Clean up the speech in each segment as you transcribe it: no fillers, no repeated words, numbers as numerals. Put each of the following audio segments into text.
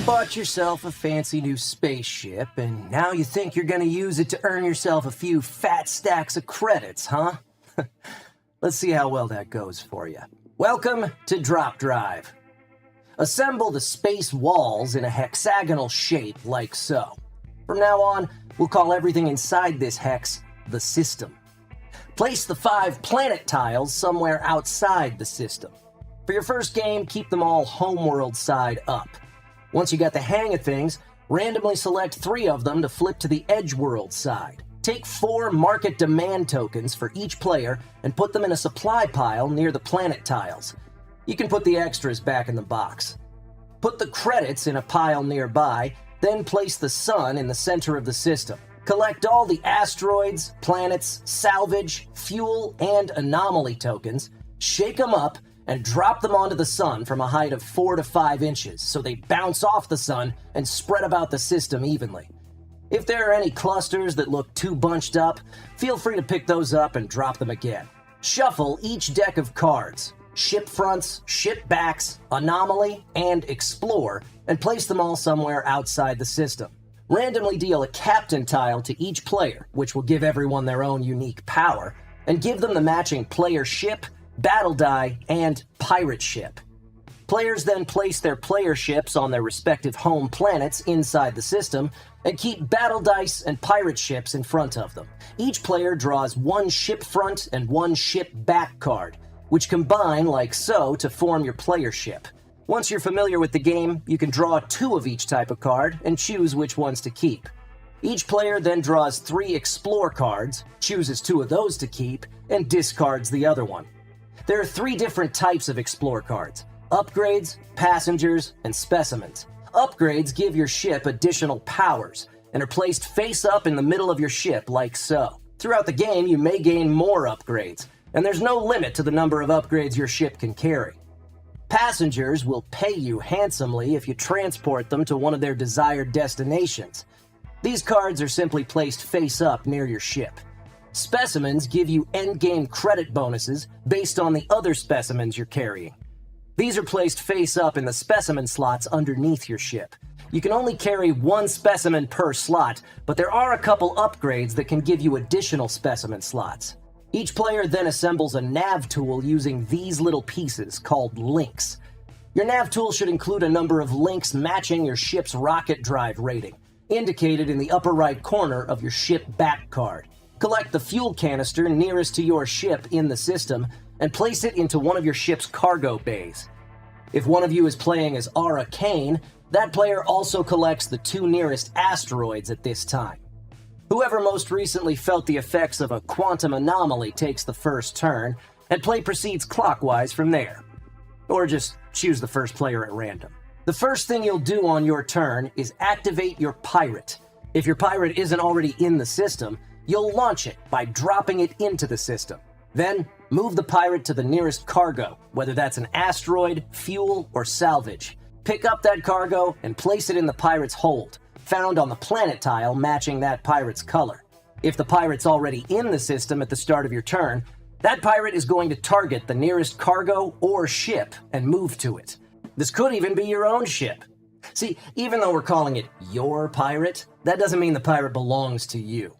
bought yourself a fancy new spaceship, and now you think you're gonna use it to earn yourself a few fat stacks of credits, huh? Let's see how well that goes for you. Welcome to Drop Drive. Assemble the space walls in a hexagonal shape like so. From now on, we'll call everything inside this hex the system. Place the 5 planet tiles somewhere outside the system. For your first game, keep them all homeworld side up. Once you got the hang of things, randomly select 3 of them to flip to the edgeworld side. Take 4 market demand tokens for each player and put them in a supply pile near the planet tiles. You can put the extras back in the box. Put the credits in a pile nearby, then place the sun in the center of the system. Collect all the asteroids, planets, salvage, fuel, and anomaly tokens, shake them up, and drop them onto the sun from a height of 4 to 5 inches so they bounce off the sun and spread about the system evenly. If there are any clusters that look too bunched up, feel free to pick those up and drop them again. Shuffle each deck of cards, ship fronts, ship backs, anomaly, and explore, and place them all somewhere outside the system. Randomly deal a captain tile to each player, which will give everyone their own unique power, and give them the matching player ship, battle die, and pirate ship. Players then place their player ships on their respective home planets inside the system and keep battle dice and pirate ships in front of them. Each player draws 1 ship front and 1 ship back card, which combine like so to form your player ship. Once you're familiar with the game, you can draw 2 of each type of card and choose which ones to keep. Each player then draws 3 explore cards, chooses 2 of those to keep, and discards the other one. There are 3 different types of explore cards: upgrades, passengers, and specimens. Upgrades give your ship additional powers and are placed face up in the middle of your ship like so. Throughout the game, you may gain more upgrades, and there's no limit to the number of upgrades your ship can carry. Passengers will pay you handsomely if you transport them to one of their desired destinations. These cards are simply placed face up near your ship. Specimens give you endgame credit bonuses based on the other specimens you're carrying. These are placed face up in the specimen slots underneath your ship. You can only carry 1 specimen per slot, but there are a couple upgrades that can give you additional specimen slots. Each player then assembles a nav tool using these little pieces called links. Your nav tool should include a number of links matching your ship's rocket drive rating, indicated in the upper right corner of your ship back card. Collect the fuel canister nearest to your ship in the system and place it into one of your ship's cargo bays. If one of you is playing as Ara Kane, that player also collects the 2 nearest asteroids at this time. Whoever most recently felt the effects of a quantum anomaly takes the first turn, and play proceeds clockwise from there. Or just choose the first player at random. The first thing you'll do on your turn is activate your pirate. If your pirate isn't already in the system, you'll launch it by dropping it into the system. Then, move the pirate to the nearest cargo, whether that's an asteroid, fuel, or salvage. Pick up that cargo and place it in the pirate's hold, found on the planet tile matching that pirate's color. If the pirate's already in the system at the start of your turn, that pirate is going to target the nearest cargo or ship and move to it. This could even be your own ship. See, even though we're calling it your pirate, that doesn't mean the pirate belongs to you.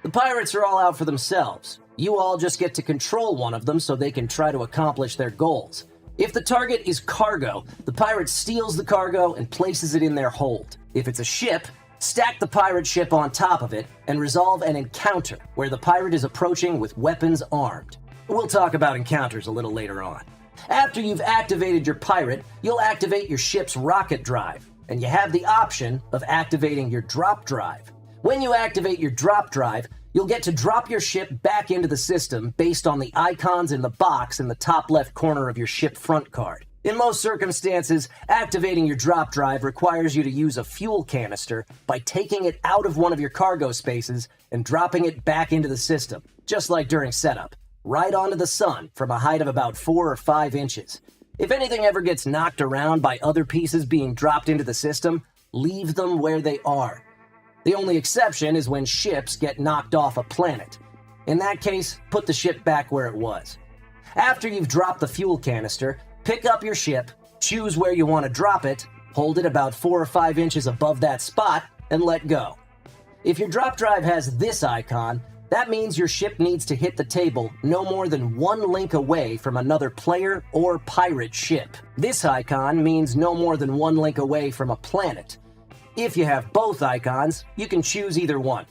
The pirates are all out for themselves. You all just get to control one of them so they can try to accomplish their goals. If the target is cargo, the pirate steals the cargo and places it in their hold. If it's a ship, stack the pirate ship on top of it and resolve an encounter where the pirate is approaching with weapons armed. We'll talk about encounters a little later on. After you've activated your pirate, you'll activate your ship's rocket drive, and you have the option of activating your drop drive. When you activate your drop drive, you'll get to drop your ship back into the system based on the icons in the box in the top left corner of your ship front card. In most circumstances, activating your drop drive requires you to use a fuel canister by taking it out of one of your cargo spaces and dropping it back into the system, just like during setup, right onto the sun from a height of about 4 or 5 inches. If anything ever gets knocked around by other pieces being dropped into the system, leave them where they are. The only exception is when ships get knocked off a planet. In that case, put the ship back where it was. After you've dropped the fuel canister, pick up your ship, choose where you want to drop it, Hold it about 4 or 5 inches above that spot and let go. If your drop drive has this icon, that means your ship needs to hit the table no more than 1 link away from another player or pirate ship. This icon means no more than 1 link away from a planet. If you have both icons, you can choose either one.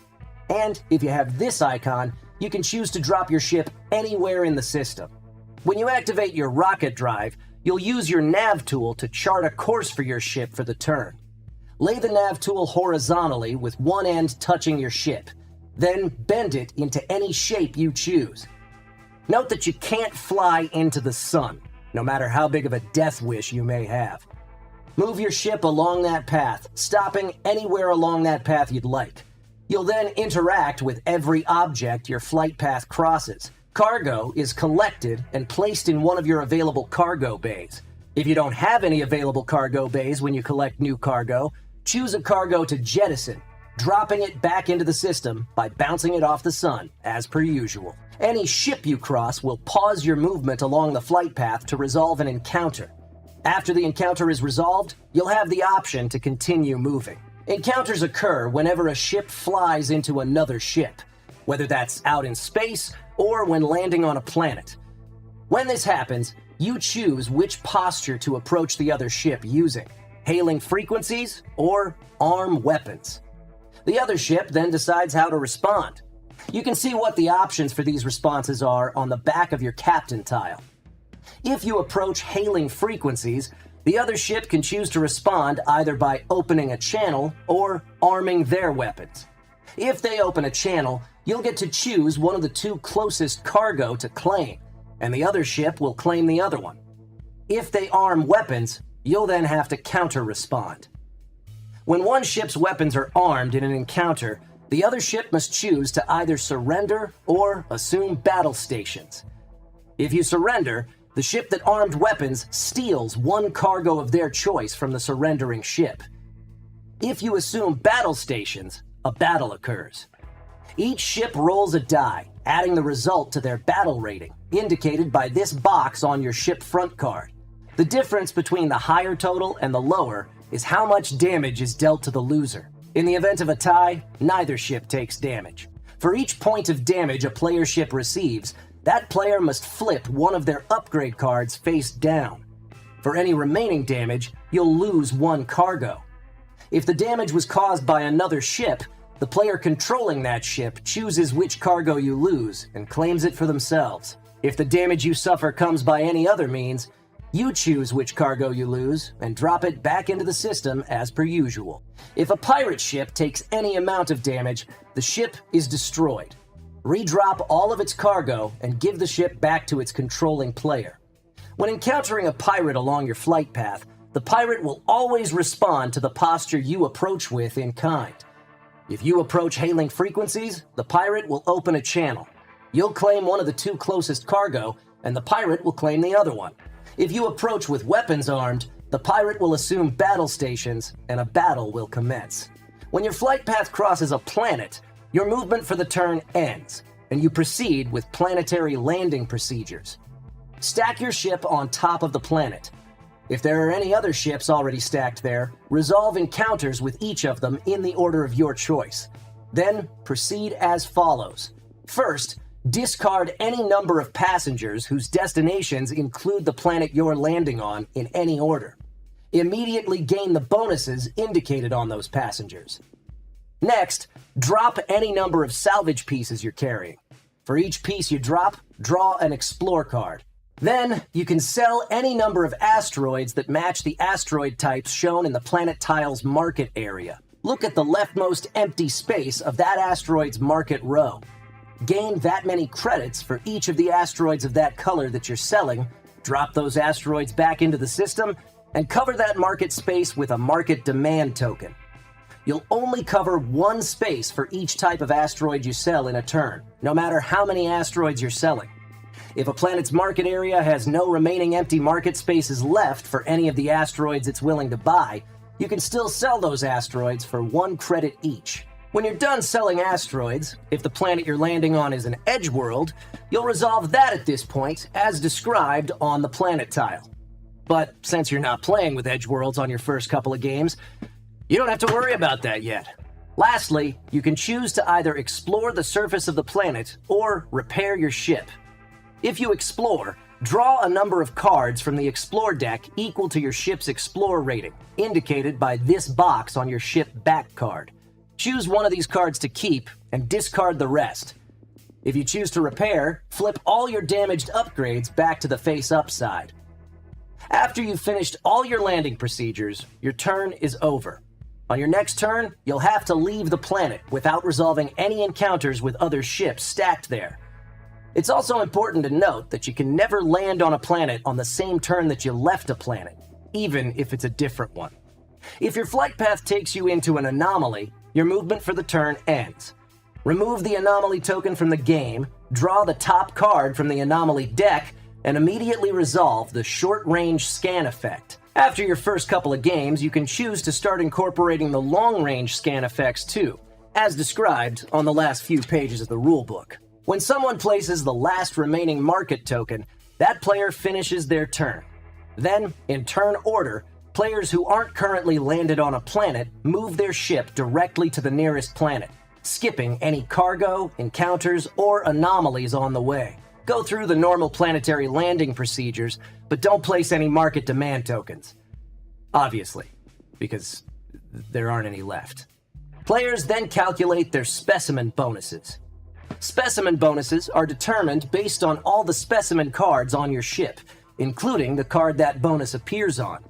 And if you have this icon, you can choose to drop your ship anywhere in the system. When you activate your rocket drive, you'll use your nav tool to chart a course for your ship for the turn. Lay the nav tool horizontally with one end touching your ship. Then bend it into any shape you choose. Note that you can't fly into the sun, no matter how big of a death wish you may have. Move your ship along that path, stopping anywhere along that path you'd like. You'll then interact with every object your flight path crosses. Cargo is collected and placed in one of your available cargo bays. If you don't have any available cargo bays when you collect new cargo, choose a cargo to jettison, dropping it back into the system by bouncing it off the sun, as per usual. Any ship you cross will pause your movement along the flight path to resolve an encounter. After the encounter is resolved, you'll have the option to continue moving. Encounters occur whenever a ship flies into another ship, whether that's out in space or when landing on a planet. When this happens, you choose which posture to approach the other ship using, hailing frequencies or arm weapons. The other ship then decides how to respond. You can see what the options for these responses are on the back of your captain tile. If you approach hailing frequencies, the other ship can choose to respond either by opening a channel or arming their weapons. If they open a channel, you'll get to choose one of the 2 closest cargo to claim, and the other ship will claim the other one. If they arm weapons, you'll then have to counter-respond. When one ship's weapons are armed in an encounter, the other ship must choose to either surrender or assume battle stations. If you surrender, the ship that armed weapons steals 1 cargo of their choice from the surrendering ship. If you assume battle stations, a battle occurs. Each ship rolls a die, adding the result to their battle rating, indicated by this box on your ship front card. The difference between the higher total and the lower is how much damage is dealt to the loser. In the event of a tie, neither ship takes damage. For each point of damage a player ship receives, that player must flip one of their upgrade cards face down. For any remaining damage, you'll lose 1 cargo. If the damage was caused by another ship, the player controlling that ship chooses which cargo you lose and claims it for themselves. If the damage you suffer comes by any other means, you choose which cargo you lose and drop it back into the system as per usual. If a pirate ship takes any amount of damage, the ship is destroyed. Redrop all of its cargo and give the ship back to its controlling player. When encountering a pirate along your flight path, the pirate will always respond to the posture you approach with in kind. If you approach hailing frequencies, the pirate will open a channel. You'll claim one of the 2 closest cargo, and the pirate will claim the other one. If you approach with weapons armed, the pirate will assume battle stations, and a battle will commence. When your flight path crosses a planet, your movement for the turn ends, and you proceed with planetary landing procedures. Stack your ship on top of the planet. If there are any other ships already stacked there, resolve encounters with each of them in the order of your choice. Then proceed as follows. First, discard any number of passengers whose destinations include the planet you're landing on in any order. Immediately gain the bonuses indicated on those passengers. Next, drop any number of salvage pieces you're carrying. For each piece you drop, draw an explore card. Then, you can sell any number of asteroids that match the asteroid types shown in the planet tile's market area. Look at the leftmost empty space of that asteroid's market row. Gain that many credits for each of the asteroids of that color that you're selling, drop those asteroids back into the system, and cover that market space with a market demand token. You'll only cover 1 space for each type of asteroid you sell in a turn, no matter how many asteroids you're selling. If a planet's market area has no remaining empty market spaces left for any of the asteroids it's willing to buy, you can still sell those asteroids for 1 credit each. When you're done selling asteroids, if the planet you're landing on is an edge world, you'll resolve that at this point as described on the planet tile. But since you're not playing with Edgeworlds on your first couple of games, you don't have to worry about that yet. Lastly, you can choose to either explore the surface of the planet or repair your ship. If you explore, draw a number of cards from the Explore deck equal to your ship's Explore rating, indicated by this box on your ship back card. Choose one of these cards to keep and discard the rest. If you choose to repair, flip all your damaged upgrades back to the face-up side. After you've finished all your landing procedures, your turn is over. On your next turn, you'll have to leave the planet without resolving any encounters with other ships stacked there. It's also important to note that you can never land on a planet on the same turn that you left a planet, even if it's a different one. If your flight path takes you into an anomaly, your movement for the turn ends. Remove the anomaly token from the game, draw the top card from the anomaly deck, and immediately resolve the short-range scan effect. After your first couple of games, you can choose to start incorporating the long-range scan effects too, as described on the last few pages of the rulebook. When someone places the last remaining market token, that player finishes their turn. Then, in turn order, players who aren't currently landed on a planet move their ship directly to the nearest planet, skipping any cargo, encounters, or anomalies on the way. Go through the normal planetary landing procedures, but don't place any market demand tokens. Obviously, because there aren't any left. Players then calculate their specimen bonuses. Specimen bonuses are determined based on all the specimen cards on your ship, including the card that bonus appears on.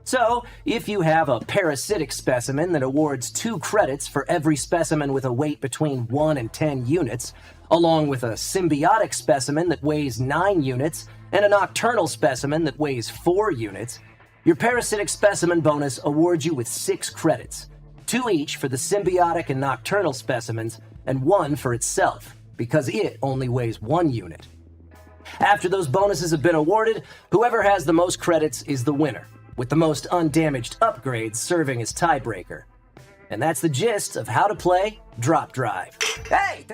So, if you have a parasitic specimen that awards 2 credits for every specimen with a weight between 1 and 10 units, along with a symbiotic specimen that weighs 9 units and a nocturnal specimen that weighs 4 units, your parasitic specimen bonus awards you with 6 credits, 2 each for the symbiotic and nocturnal specimens, and 1 for itself, because it only weighs 1 unit. After those bonuses have been awarded, whoever has the most credits is the winner, with the most undamaged upgrades serving as tiebreaker. And that's the gist of how to play Drop Drive. Hey!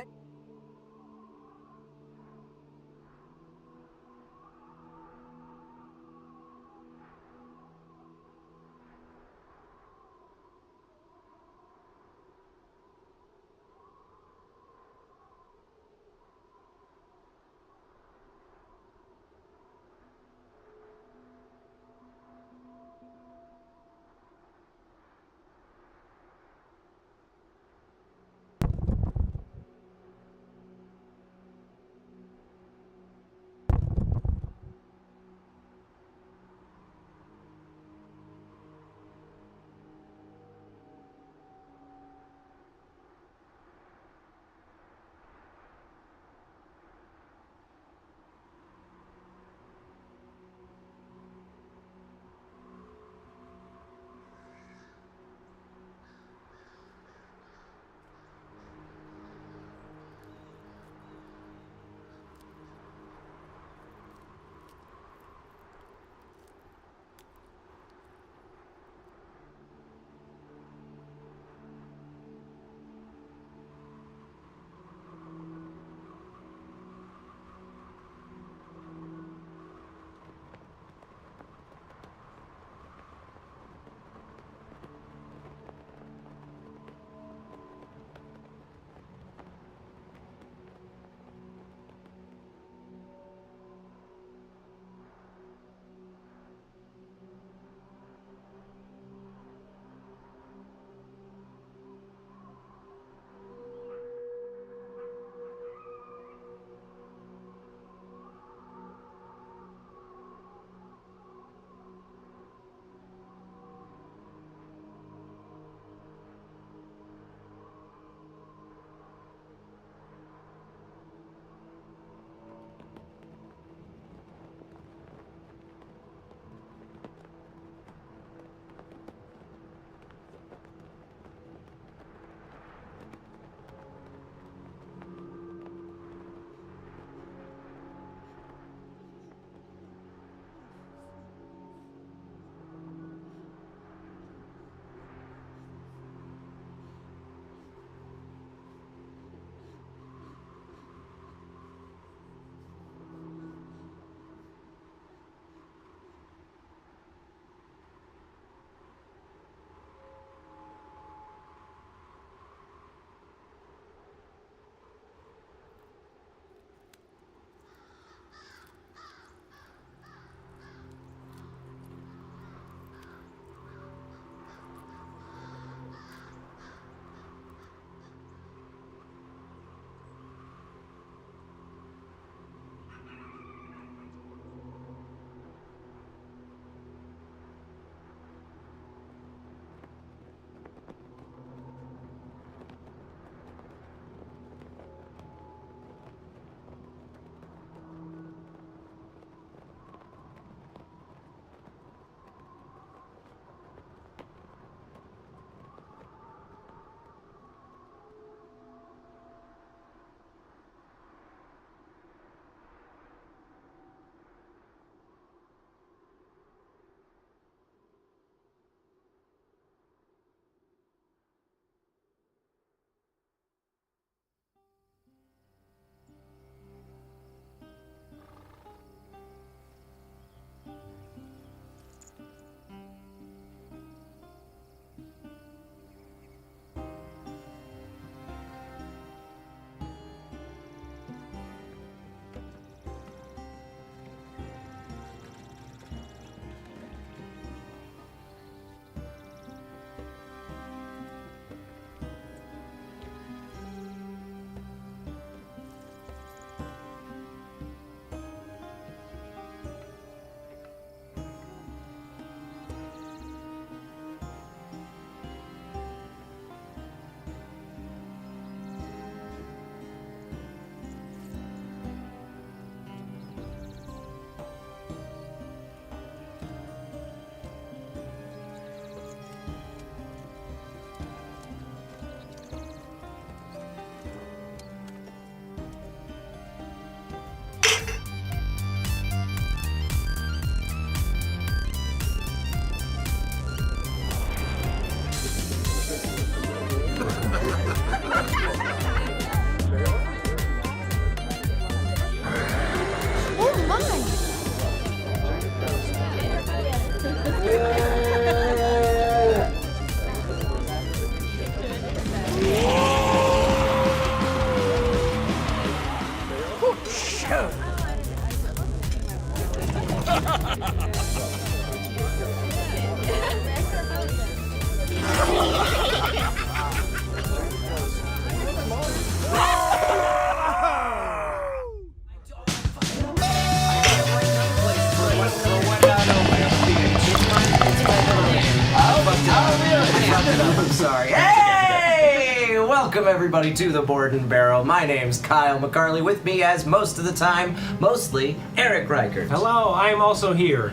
Welcome everybody to the Board and Barrel. My name's Kyle McCarley. With me, as most of the time, mostly Eric Reichert. Hello, I am also here.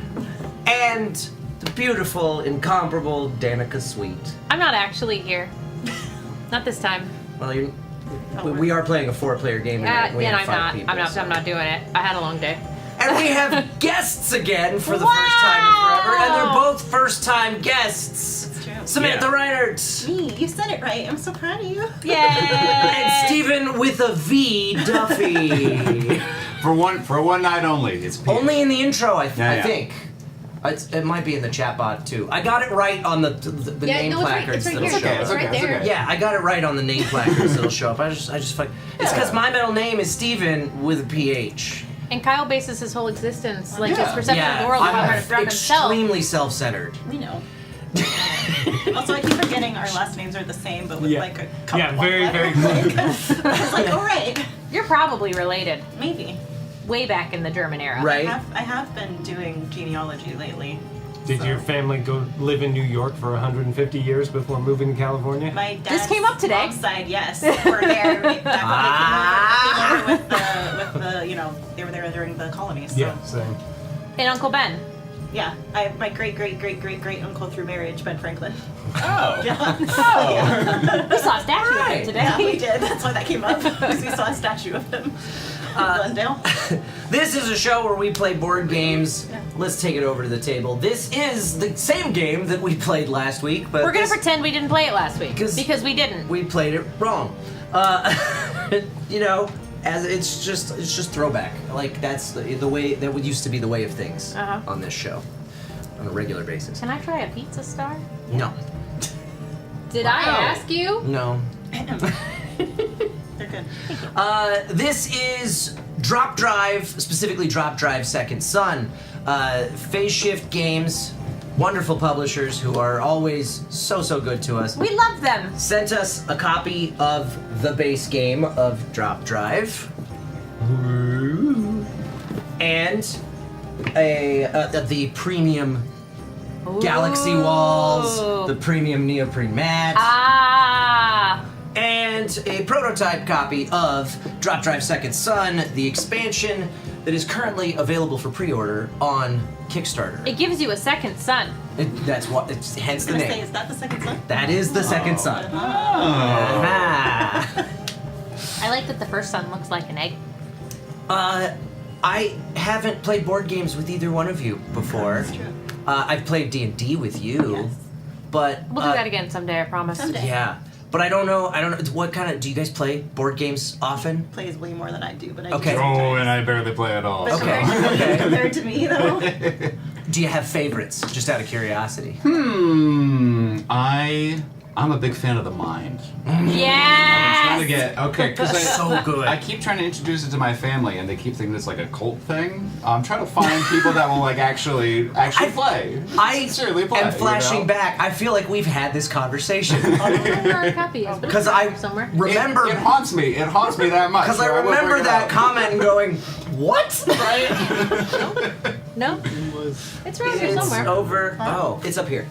And the beautiful, incomparable Danica Sweet. I'm not actually here. Not this time. Well, we are playing a 4-player game tonight. We have 5 people, I'm not doing it. I had a long day. And we have guests again for the first time in forever, and they're both first-time guests. That's true. Samantha Reinhardt. Me, you said it right. I'm so proud of you. Yay! And Stephen with a V, Duffy. For one night only. It's Peter. Only in the intro, I Yeah. think. It might be in the chat bot too. I got it right on the name placards it's right that'll here. show It's up. right It's there. okay. Yeah, I got it right on the name placards that'll show up. I just fuck. It's because my middle name is Stephen with a PH. And Kyle bases his whole existence, like his Yeah. perception of the world, on how to I'm drop himself. extremely self-centered. We know. Also, I keep forgetting our last names are the same, but with like a couple Yeah, one very, letter. very I was like, oh right, You're probably related, maybe. way back in the German era. Right? I have been doing genealogy lately. Did your family go live in New York for 150 years before moving to California? My dad's This came up today. mom's side, yes, were there back when they came over with the they were there during the colonies. So. Yeah, same. And Uncle Ben. Yeah, I have my great uncle through marriage, Ben Franklin. Oh. Yeah. Oh. We saw a statue of Right. him today. Yeah, we did. That's why that came up. Because we saw a statue of him in Glendale. This is a show where we play board games. Yeah. Let's take it over to the table. This is the same game that we played last week, but We're gonna this- pretend we didn't play it last week 'Cause- because we didn't. we played it wrong. As it's just throwback. Like that's the way that would used to be the way of things Uh-huh. on this show, on a regular basis. Can I try a pizza star? No, Did I Wow. ask you? no. They're good. This is Drop Drive, specifically Drop Drive Second Son. Phase Shift Games, wonderful publishers who are always so good to us. We love them. Sent us a copy of the base game of Drop Drive. And the premium Galaxy Walls, the premium neoprene mat, Ah. and a prototype copy of Drop Drive Second Son, the expansion that is currently available for pre-order on Kickstarter. It gives you a second son. That's what. It's hence the I was gonna say, name. is that the second son? That is the Second Son. Oh. Ah. I like that the first son looks like an egg. I haven't played board games with either one of you before. That's true. I've played D&D with you, Yes. but We'll do that again someday, I promise. Someday. yeah. But I don't know. What kind of. Do you guys play board games often? Plays way more than I do, but I Okay. do Oh, sometimes. and I barely play at all. But Okay. compared to me, though, Do you have favorites? Just out of curiosity. I'm a big fan of the mind. Yes! I'm trying to get because So good. I keep trying to introduce it to my family, and they keep thinking it's like a cult thing. I'm trying to find people that will like actually play. I Sincerely play. am flashing you know? back. I feel like we've had this conversation I don't know where our copy is, but because it's I somewhere. remember. It haunts me. It haunts me that much. Because I so will remember bring it that up. comment and going, "What?" No? It's around here It's somewhere. over. Oh, it's up here.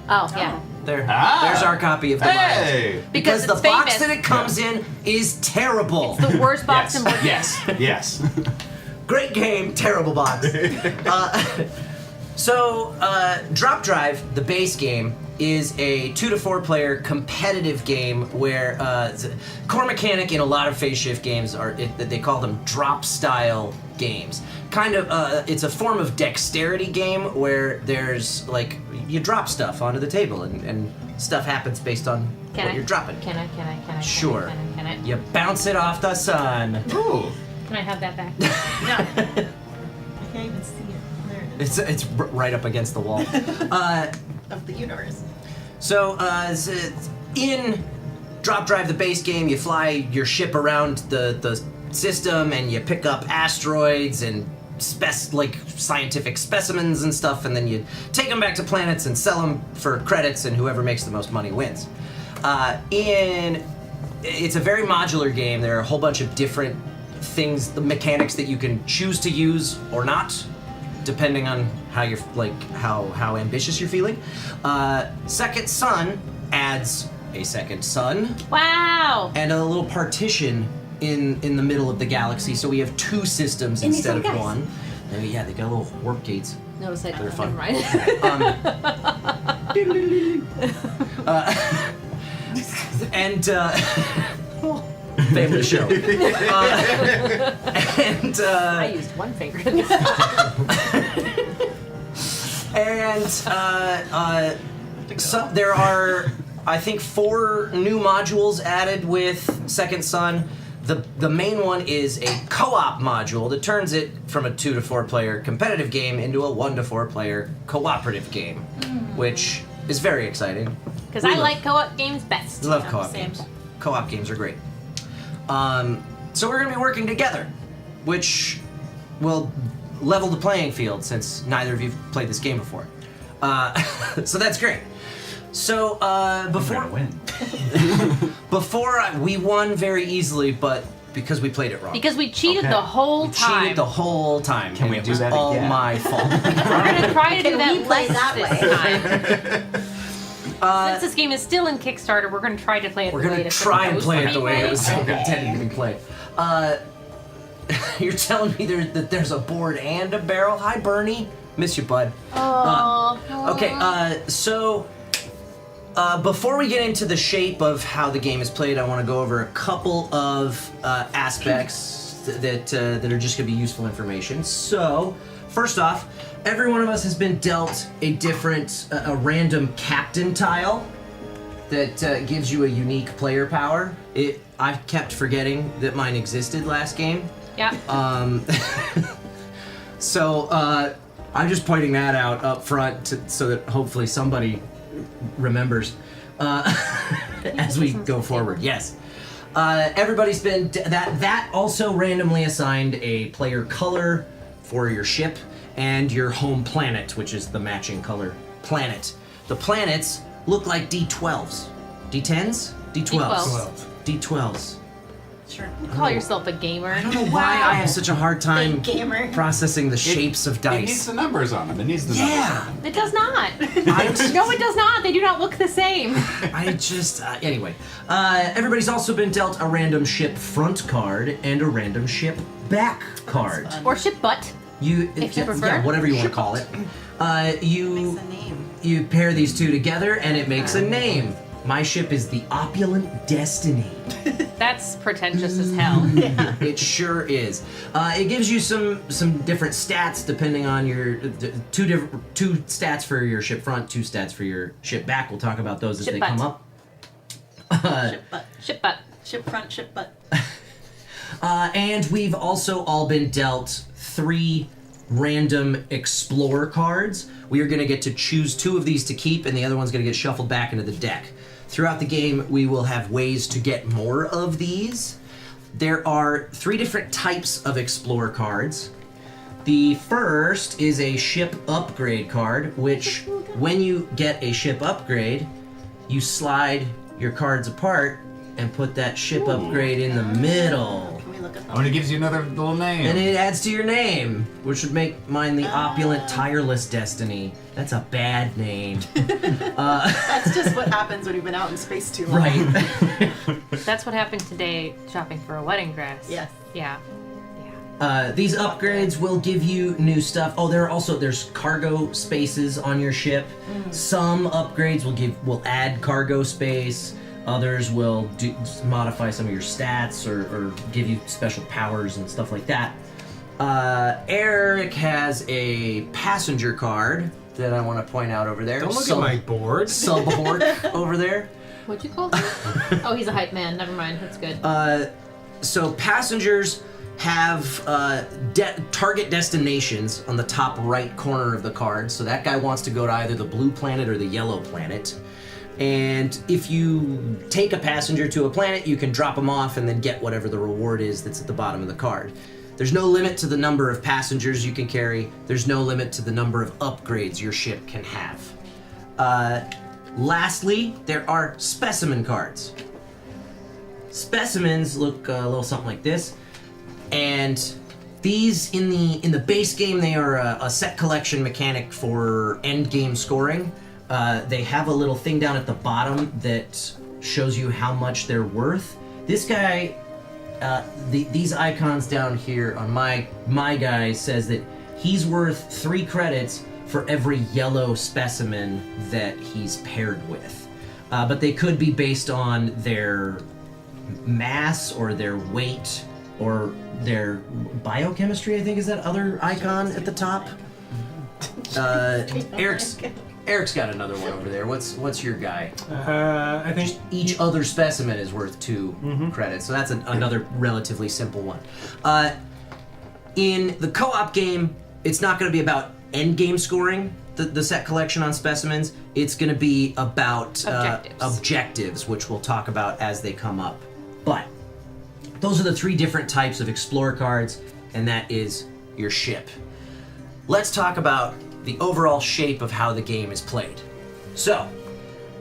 Oh, yeah. There. Ah. There's our copy of the mind. Hey. Because the it's box famous. that it comes in is terrible. The worst box Yes. in board games. Yes. Yes. Great game, terrible box. Drop Drive, the base game, is a 2 to 4 player competitive game where core mechanic in a lot of phase shift games they call them drop style games. Kind of, it's a form of dexterity game where there's like you drop stuff onto the table and stuff happens based on what you're dropping. Can I? Sure. Can I? You bounce it off the sun. Ooh. Can I have that back? no. I can't even see it. There it is. It's right up against the wall. Of the universe. In Drop Drive, the base game, you fly your ship around the system and you pick up asteroids and scientific specimens and stuff, and then you take them back to planets and sell them for credits, and whoever makes the most money wins. It's a very modular game. There are a whole bunch of different things, the mechanics that you can choose to use or not, depending on how you're how ambitious you're feeling. Second Son adds a second sun, Wow. and a little partition in the middle of the galaxy. So we have 2 systems And these instead of little guys. 1. And yeah, they got little warp gates. Notice I They're fun. Never mind. And family show. And I used one finger. So there are, I think, 4 new modules added with Second Son. The main one is a co-op module that turns it from a 2 to 4 player competitive game into a 1 to 4 player cooperative game, which is very exciting. Because We I love- like co-op games best. We love co-op Same. games. Co-op games are great. So we're going to be working together, which will level the playing field since neither of you have played this game before. So that's great. So before we won very easily, but because we played it wrong. Because we cheated Okay. the whole We time. cheated the whole time. Can and we it do was that all again? my fault. We're gonna try to do Can that we play less that this way? time. Since this game is still in Kickstarter, we're gonna try to play it We're the way gonna it's try and supposed play to it the be way it played. was intended to be played. You're telling me that there's a board and a barrel? Hi, Bernie. Miss you, bud. Oh. Okay, so before we get into the shape of how the game is played, I want to go over a couple of aspects that are just going to be useful information. So, first off, every one of us has been dealt a random captain tile that gives you a unique player power. I kept forgetting that mine existed last game. Yeah. So I'm just pointing that out up front so that hopefully somebody remembers as we go forward. Yes. Everybody's been that also randomly assigned a player color for your ship and your home planet, which is the matching color planet. The planets look like D12s. D10s? D12s. D12s. Sure. You call yourself a gamer. I don't know why I have such a hard time Big gamer. processing the shapes of It needs dice. the numbers on them. It needs the numbers. Yeah. It does not. I No, it does not. They do not look the same. I just anyway. Everybody's also been dealt a random ship front card and a random ship back card. fun. Or ship butt. If you prefer. yeah, whatever you want to call it. Makes You a name. you pair these 2 together and it makes a name. My ship is the Opulent Destiny. That's pretentious as hell. It sure is. It gives you some different stats depending on your 2 stats for your ship front, 2 stats for your ship back. We'll talk about those as Ship they butt. come up. Ship butt. Ship butt. Ship front, ship butt. And we've also all been dealt 3 random Explore cards. We are going to get to choose 2 of these to keep, and the other one's going to get shuffled back into the deck. Throughout the game, we will have ways to get more of these. There are 3 different types of Explore cards. The first is a ship upgrade card, which when you get a ship upgrade, you slide your cards apart and put that ship upgrade in the middle. Can we look at Oh, and it gives you another little name. And it adds to your name, which would make mine the Opulent Tireless Destiny. That's a bad name. That's just what happens when you've been out in space too long. Right. That's what happened today shopping for a wedding dress. Yes. Yeah. These upgrades will give you new stuff. Oh, there's cargo spaces on your ship. Some upgrades will add cargo space. Others will modify some of your stats or give you special powers and stuff like that. Eric has a passenger card that I want to point out over there. Don't look at my board. Sub-Hort over there. What'd you call him? Oh, he's a hype man. Never mind. That's good. So passengers have target destinations on the top right corner of the card. So that guy wants to go to either the blue planet or the yellow planet. And if you take a passenger to a planet, you can drop them off and then get whatever the reward is that's at the bottom of the card. There's no limit to the number of passengers you can carry. There's no limit to the number of upgrades your ship can have. Lastly, there are specimen cards. Specimens look a little something like this. And these, in the base game, they are a set collection mechanic for end game scoring. They have a little thing down at the bottom that shows you how much they're worth. This guy, these icons down here on my guy says that he's worth 3 credits for every yellow specimen that he's paired with. But they could be based on their mass or their weight or their biochemistry, I think is that other icon at the top. Eric's got another one over there. What's your guy? I think Each other specimen is worth 2 credits, so that's another relatively simple one. In the co-op game, it's not going to be about end game scoring, the set collection on specimens. It's going to be about objectives, which we'll talk about as they come up. But those are the 3 different types of Explorer cards, and that is your ship. Let's talk about the overall shape of how the game is played. So,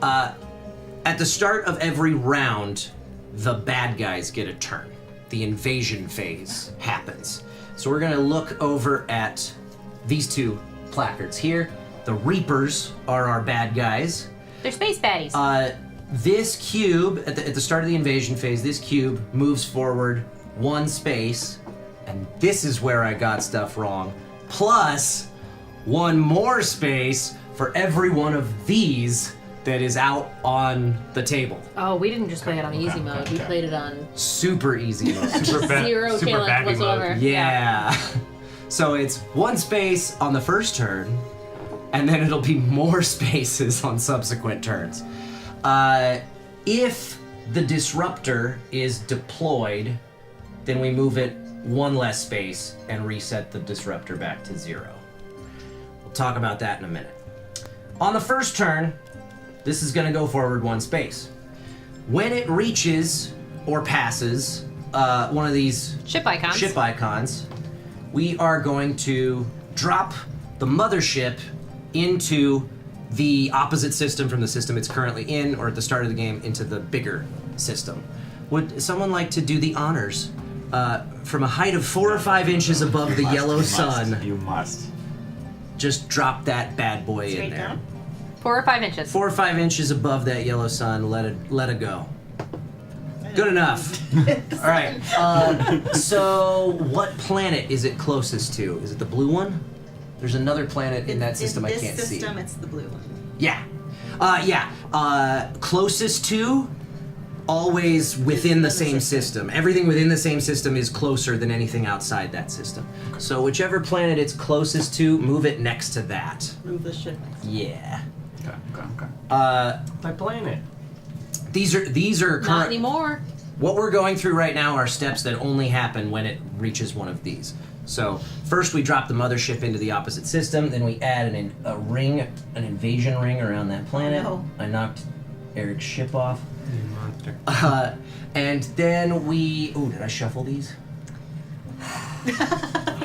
at the start of every round, the bad guys get a turn. The invasion phase happens. So we're gonna look over at these 2 placards here. The Reapers are our bad guys. They're space baddies. This cube, at the start of the invasion phase, this cube moves forward 1 space, and this is where I got stuff wrong, plus 1 more space for every one of these that is out on the table. Oh, we didn't just play it on easy mode. We played it on Super easy mode. super zero challenge baggy whatsoever. mode. Yeah. So it's 1 space on the first turn, and then it'll be more spaces on subsequent turns. If the disruptor is deployed, then we move it 1 less space and reset the disruptor back to 0. We'll talk about that in a minute. On the first turn, this is going to go forward 1 space. When it reaches or passes one of these Ship icons. we are going to drop the mothership into the opposite system from the system it's currently in, or at the start of the game, into the bigger system. Would someone like to do the honors? From a height of 4 or 5 inches above the yellow sun, You must. just drop that bad boy in Straight there. down. 4 or 5 inches. 4 or 5 inches above that yellow sun, let it go. Good enough. All right. So, what planet is it closest to? Is it the blue one? There's another planet in that system I can't see. In this system, it's the blue one. Yeah. Closest to, always within the same system. Everything within the same system is closer than anything outside that system. So whichever planet it's closest to, move it next to that. Move the ship. Yeah. Okay. My planet. These are Not current. anymore. What we're going through right now are steps that only happen when it reaches one of these. So first we drop the mothership into the opposite system, then we add an invasion ring around that planet. No. I knocked Eric's ship off. You monster. And then we... Oh, did I shuffle these?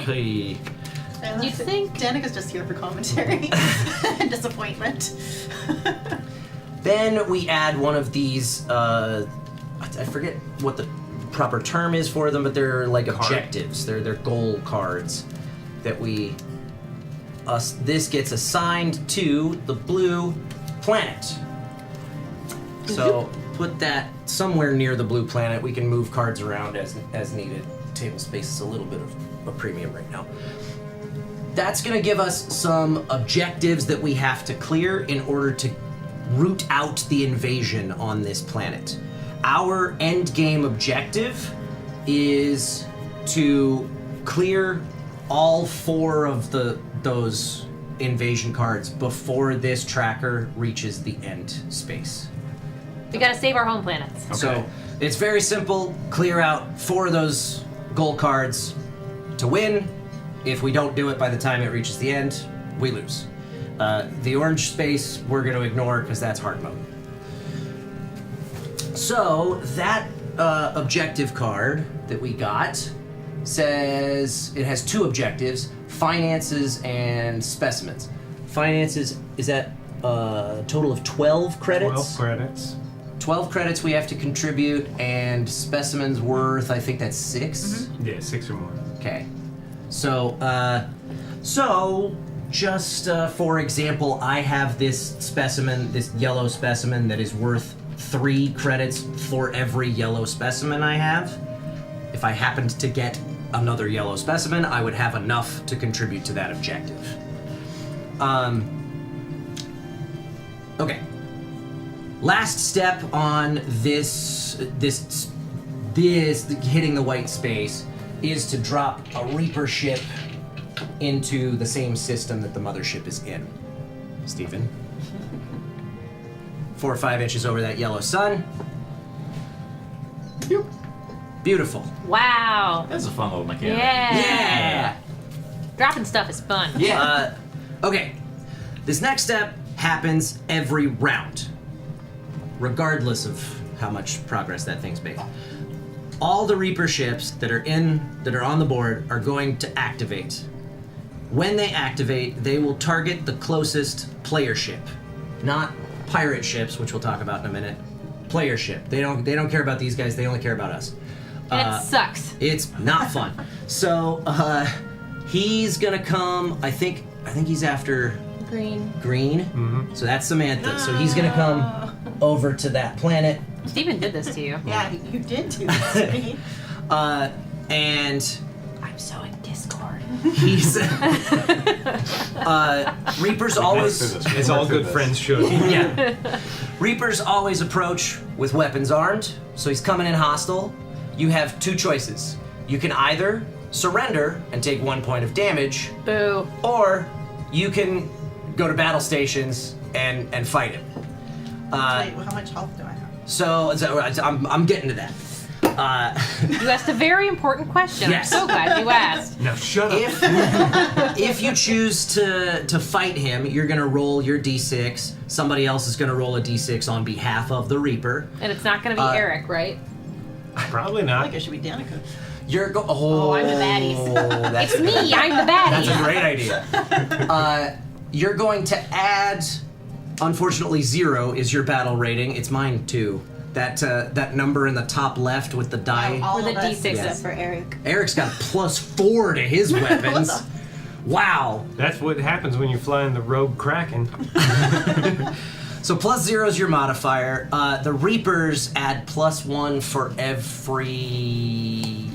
Hey. You'd think- Danica's just here for commentary and disappointment. Then we add one of these, I forget what the proper term is for them, but they're like objectives. They're goal cards that we... this gets assigned to the blue planet. So put that somewhere near the blue planet. We can move cards around as needed. Table space is a little bit of a premium right now. That's going to give us some objectives that we have to clear in order to root out the invasion on this planet. Our end game objective is to clear all 4 of those invasion cards before this tracker reaches the end space. We gotta save our home planets. So it's very simple. Clear out 4 of those gold cards to win. If we don't do it by the time it reaches the end, we lose. The orange space we're going to ignore because that's hard mode. So that objective card that we got says it has 2 objectives: finances and specimens. Finances is that a total of 12 credits. 12 credits. 12 credits we have to contribute, and specimens worth, I think that's 6. Yeah, 6 or more. Okay. So just for example, I have this specimen, this yellow specimen that is worth 3 credits for every yellow specimen I have. If I happened to get another yellow specimen, I would have enough to contribute to that objective. Okay. Last step on this hitting the white space is to drop a Reaper ship into the same system that the mothership is in. Stephen. 4 or 5 inches over that yellow sun. Yep. Beautiful. Wow. That's a fun little mechanic. Yeah. Dropping stuff is fun. Yeah. Okay. This next step happens every round, regardless of how much progress that thing's made. All the Reaper ships that are on the board are going to activate. When they activate, they will target the closest player ship, not pirate ships, which we'll talk about in a minute. Player ship. They don't care about these guys. They only care about us. And it sucks. It's not fun. So he's gonna come. I think he's after Green. Green. Mm-hmm. So that's Samantha. So he's gonna come over to that planet. Steven did this to you. Yeah, you did do this to me. And I'm so in Discord. he's Reapers always. As all good friends should. Yeah. Reapers always approach with weapons armed, so he's coming in hostile. You have 2 choices. You can either surrender and take 1 point of damage, Boo. or you can go to battle stations and fight him. Wait, how much health do I have? So I'm getting to that. You asked a very important question. Yes. I'm so glad you asked. Now shut up. If you choose to fight him, you're gonna roll your d6. Somebody else is gonna roll a d6 on behalf of the Reaper. And it's not going to be Eric, right? Probably I not. think it should be Danica. You're I'm the baddies. That's It's me. I'm the baddie. That's a great idea. You're going to add. Unfortunately, 0 is your battle rating. It's mine too. That number in the top left with the die. All Or the of us D6s. except for Eric. Eric's got +4 to his weapons. Wow. That's what happens when you fly in the Rogue Kraken. So +0 is your modifier. The Reapers add +1 for every.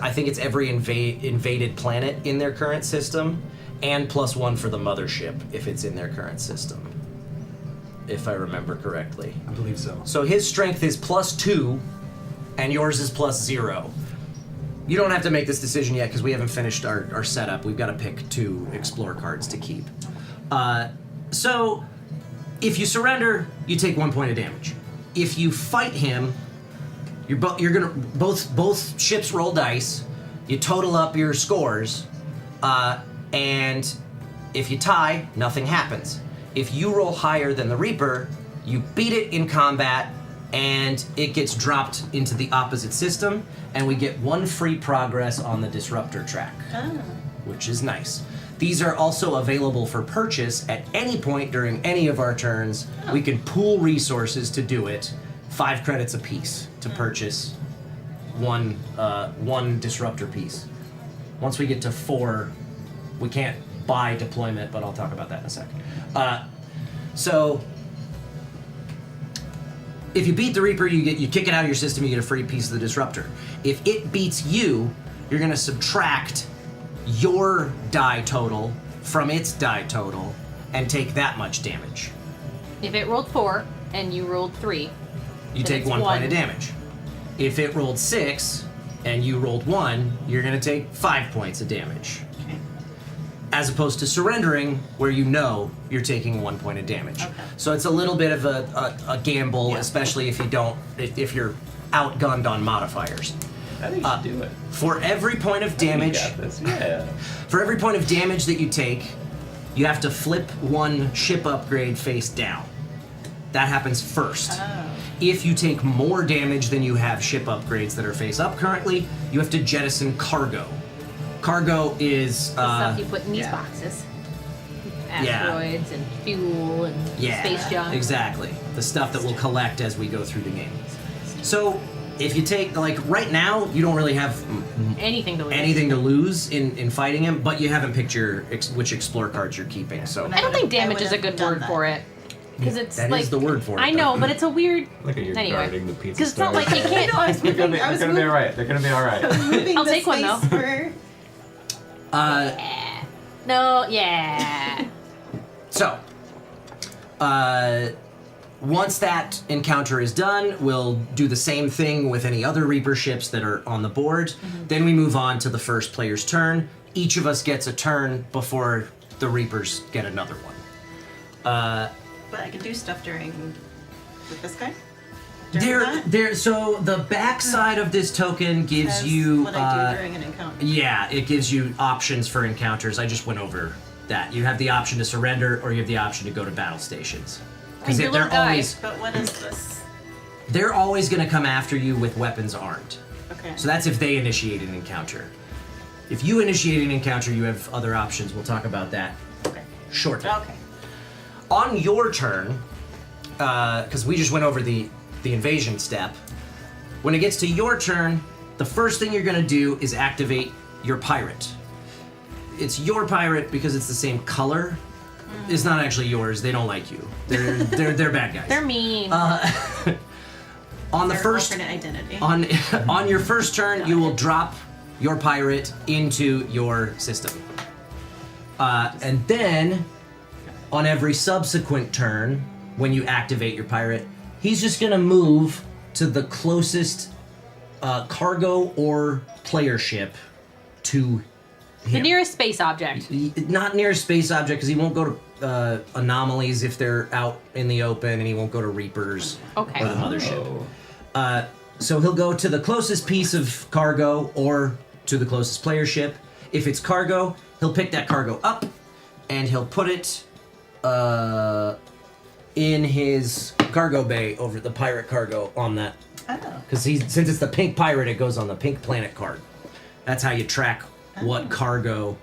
I think it's every invaded planet in their current system, and +1 for the mothership if it's in their current system. If I remember correctly. I believe so. So his strength is +2, and yours is +0. You don't have to make this decision yet because we haven't finished our setup. We've got to pick 2 explore cards to keep. So if you surrender, you take 1 point of damage. If you fight him, you're gonna both ships roll dice. You total up your scores, and if you tie, nothing happens. If you roll higher than the Reaper, you beat it in combat, and it gets dropped into the opposite system, and we get 1 free progress on the Disruptor track, which is nice. These are also available for purchase at any point during any of our turns. We can pool resources to do it, 5 credits apiece to purchase one Disruptor piece. Once we get to 4, we can't buy deployment, but I'll talk about that in a sec. So if you beat the Reaper, you kick it out of your system, you get a free piece of the Disruptor. If it beats you, you're gonna subtract your die total from its die total and take that much damage. If it rolled 4 and you rolled 3, You then take it's 1 point of 1. damage. If it rolled 6 and you rolled 1, you're gonna take 5 points of damage. As opposed to surrendering, where you know you're taking 1 point of damage. Okay. So it's a little bit of a gamble, especially if if you're outgunned on modifiers. I think you should do it. For every point of damage, You got this. Yeah. for every point of damage that you take, you have to flip 1 ship upgrade face down. That happens first. If you take more damage than you have ship upgrades that are face up currently, you have to jettison cargo. Cargo is The stuff you put in these boxes. Asteroids and fuel and space junk. Exactly. The stuff that we'll collect as we go through the game. So if you take, like, right now, you don't really have Anything to lose. anything to lose in fighting him, but you haven't picked which explore cards you're keeping. So I don't think damage is a good word for it. Because it's That like is the word for it. I know, but it's a weird. Look at you Anyway. guarding the pizza Because it's not like you can't. No, I was They're moving. gonna, I was they're gonna be moving. alright. They're gonna be alright. I was moving I'll the take one, space though. for- No, yeah. So, once that encounter is done, we'll do the same thing with any other Reaper ships that are on the board. Then we move on to the first player's turn. Each of us gets a turn before the Reapers get another one. But I can do stuff with this guy. During that? So the backside of this token gives That's you. what I do during an encounter. Yeah, it gives you options for encounters. I just went over that. You have the option to surrender, or you have the option to go to battle stations. Because Your little guy. But what is this? They're always going to come after you with weapons armed. Okay. So that's if they initiate an encounter. If you initiate an encounter, you have other options. We'll talk about that Okay. shortly. Okay. On your turn, because we just went over the invasion step, when it gets to your turn, the first thing you're going to do is activate your pirate. It's your pirate because it's the same color. It's not actually yours. They don't like you. They're bad guys. They're mean. On the Their first alternate identity. on your first turn, you will drop your pirate into your system, and then on every subsequent turn, when you activate your pirate, he's just gonna move to the closest cargo or player ship to the him. nearest space object. Not near a space object, because he won't go to anomalies if they're out in the open, and he won't go to Reapers Okay. or the mothership. Oh. So he'll go to the closest piece of cargo or to the closest player ship. If it's cargo, he'll pick that cargo up and he'll put it in his cargo bay over the pirate cargo on that. Oh. Because since it's the pink pirate, it goes on the pink planet card. That's how you track what cargo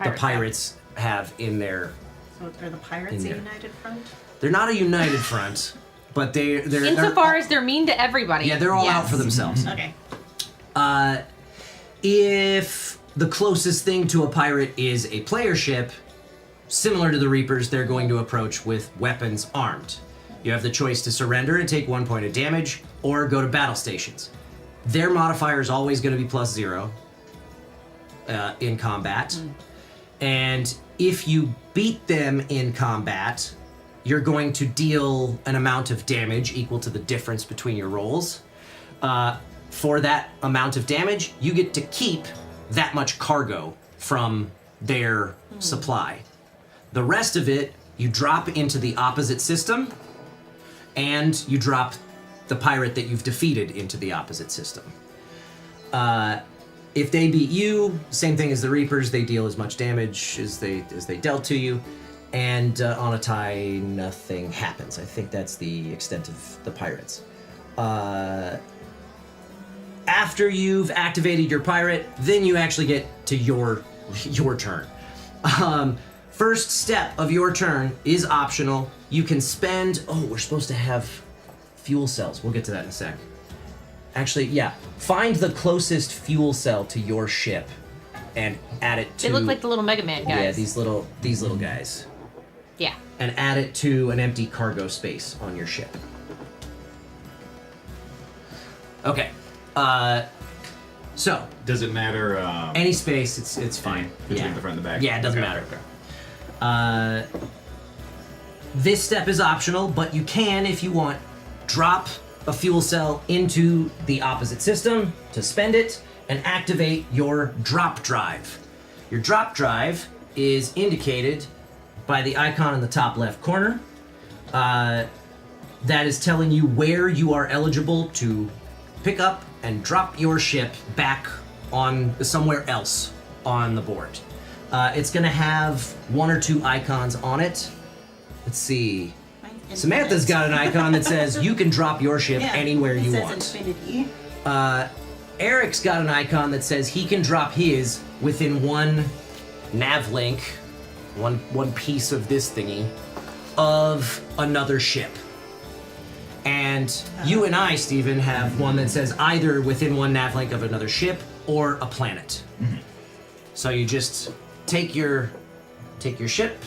the pirates have in their. So are the pirates In a there. united front? They're not a united front, but they're Insofar as they're mean to everybody. yeah, they're all out Yes. for themselves. Okay. If the closest thing to a pirate is a player ship, similar to the Reapers, they're going to approach with weapons armed. You have the choice to surrender and take 1 point of damage, or go to battle stations. Their modifier is always going to be +0 in combat. And if you beat them in combat, you're going to deal an amount of damage equal to the difference between your rolls. For that amount of damage, you get to keep that much cargo from their supply. The rest of it, you drop into the opposite system, and you drop the pirate that you've defeated into the opposite system. If they beat you, same thing as the Reapers, they deal as much damage as they dealt to you, and on a tie, nothing happens. I think that's the extent of the pirates. After you've activated your pirate, then you actually get to your turn. First step of your turn is optional. You can spend. Oh, we're supposed to have fuel cells. We'll get to that in a sec. Actually, yeah. Find the closest fuel cell to your ship and add it to. They look like the little Mega Man guys. Yeah, these little guys. Yeah. And add it to an empty cargo space on your ship. Okay. So Does it matter? any space, it's fine. Between Yeah. the front and the back? Yeah, it doesn't Okay, matter. Okay. This step is optional, but you can, if you want, drop a fuel cell into the opposite system to spend it and activate your drop drive. Your drop drive is indicated by the icon in the top left corner. That is telling you where you are eligible to pick up and drop your ship back on somewhere else on the board. It's going to have 1 or 2 icons on it. Let's see. Mine's Samantha's infinite. got an icon that says you can drop your ship Yeah, anywhere it you says want. Infinity. Eric's got an icon that says he can drop his within 1 nav link, one piece of this thingy, of another ship. And you and I, Steven, have one that says either within 1 nav link of another ship or a planet. So you just take your ship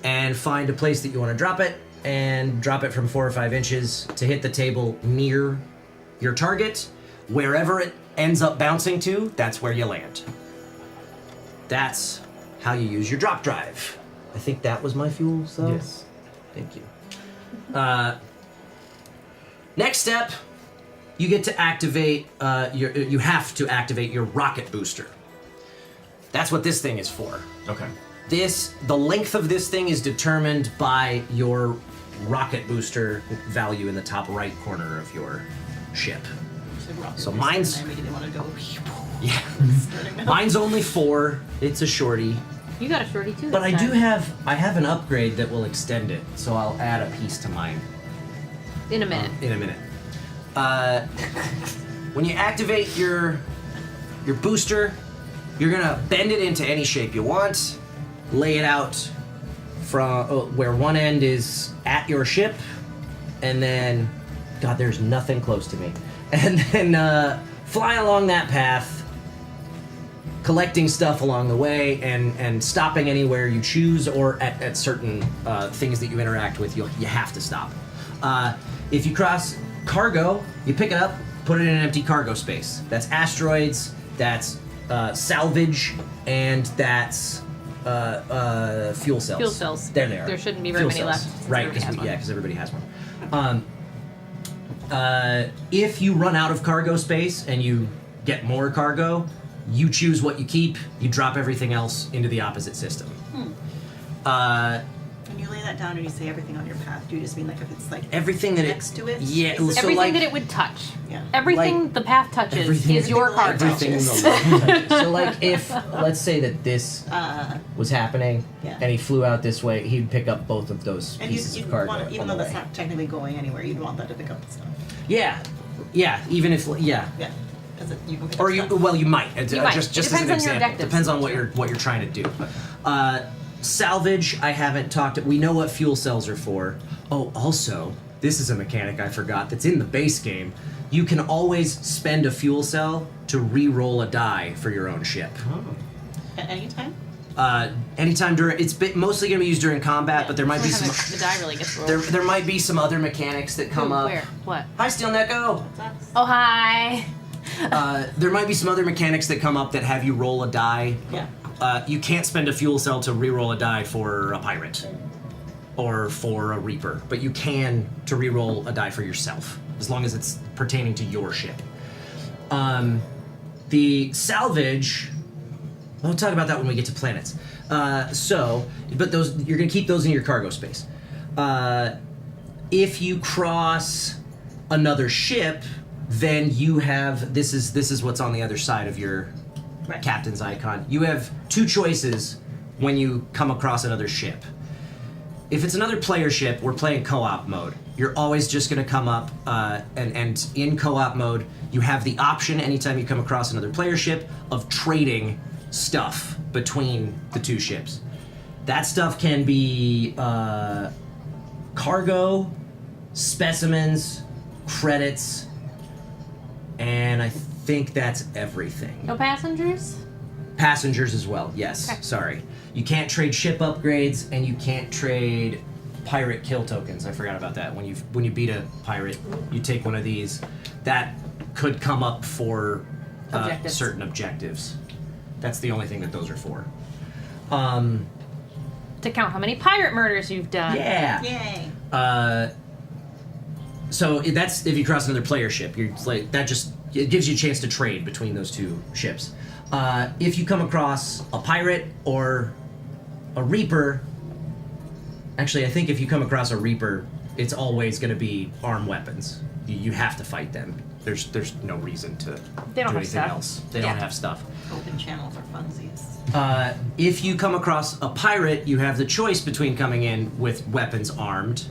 and find a place that you want to drop it, and drop it from 4 or 5 inches to hit the table near your target. Wherever it ends up bouncing to, that's where you land. That's how you use your drop drive. I think that was my fuel cell. Yes. Thank you. Next step, you get to activate. You have to activate your rocket booster. That's what this thing is for. Okay. The length of this thing is determined by your rocket booster value in the top right corner of your ship. So mine's- I immediately want to go. Yeah. Starting now. Mine's only 4. It's a shorty. You got a shorty too. But I this do time. have an upgrade that will extend it, so I'll add a piece to mine In a minute. in a minute. When you activate your booster, you're gonna bend it into any shape you want, lay it out from where one end is at your ship, and then, God, there's nothing close to me, and then fly along that path, collecting stuff along the way, and stopping anywhere you choose, or at certain things that you interact with, you have to stop. If you cross cargo, you pick it up, put it in an empty cargo space. That's asteroids, that's salvage, and that's fuel cells. Fuel cells. There they are. There shouldn't be very Fuel many cells. left, since Right, everybody has one. because everybody has one. If you run out of cargo space and you get more cargo, you choose what you keep, you drop everything else into the opposite system. When you lay that down and you say everything on your path, do you just mean like if it's like Everything that next to it? Yeah, Is it- so Everything like, that it would touch. Yeah. Everything Like, the path touches everything- is your cargo. everything in the life touches. So like if, let's say that this was happening, Yeah. and he flew out this way, he'd pick up both of those And pieces you'd of cargo. want, even on though the that's way. not technically going anywhere, you'd want that to pick up the stuff. Yeah, even if, yeah. Yeah. Because you can pick Or up you, stuff. well, you might. You might. Just It as an depends on your example. objectives. Depends on what you're trying to do. Salvage, I haven't talked. We know what fuel cells are for. Oh, also, this is a mechanic I forgot that's in the base game. You can always spend a fuel cell to re-roll a die for your own ship. At any time? Anytime during, mostly going to be used during combat, but there might be Every some. time the die really gets rolled. There might be some other mechanics that come Who, up. Where? What? Hi, Steel Neko. That's Oh, hi. There might be some other mechanics that come up that have you roll a die. yeah. You can't spend a fuel cell to re-roll a die for a pirate or for a reaper, but you can to re-roll a die for yourself, as long as it's pertaining to your ship. The salvage, we'll talk about that when we get to planets. But those, you're gonna keep those in your cargo space. If you cross another ship, then you have, this is what's on the other side of your Right. captain's icon. You have 2 choices when you come across another ship. If it's another player ship, we're playing co-op mode. You're always just going to come up, and in co-op mode, you have the option anytime you come across another player ship of trading stuff between the 2 ships. That stuff can be cargo, specimens, credits, and I think that's everything. No passengers? Passengers as well, yes. Okay. Sorry. You can't trade ship upgrades, and you can't trade pirate kill tokens. I forgot about that. When you beat a pirate, you take one of these. That could come up for Objectives. certain objectives. That's the only thing that those are for. To count how many pirate murders you've done. Yeah. Yay. So that's if you cross another player ship. You're like that. It gives you a chance to trade between those 2 ships. If you come across a pirate or a reaper, actually, I think if you come across a reaper, it's always going to be armed weapons. You have to fight them. There's no reason to They don't do have anything stuff. else. They Yeah. don't have stuff. Open channel for funsies. If you come across a pirate, you have the choice between coming in with weapons armed,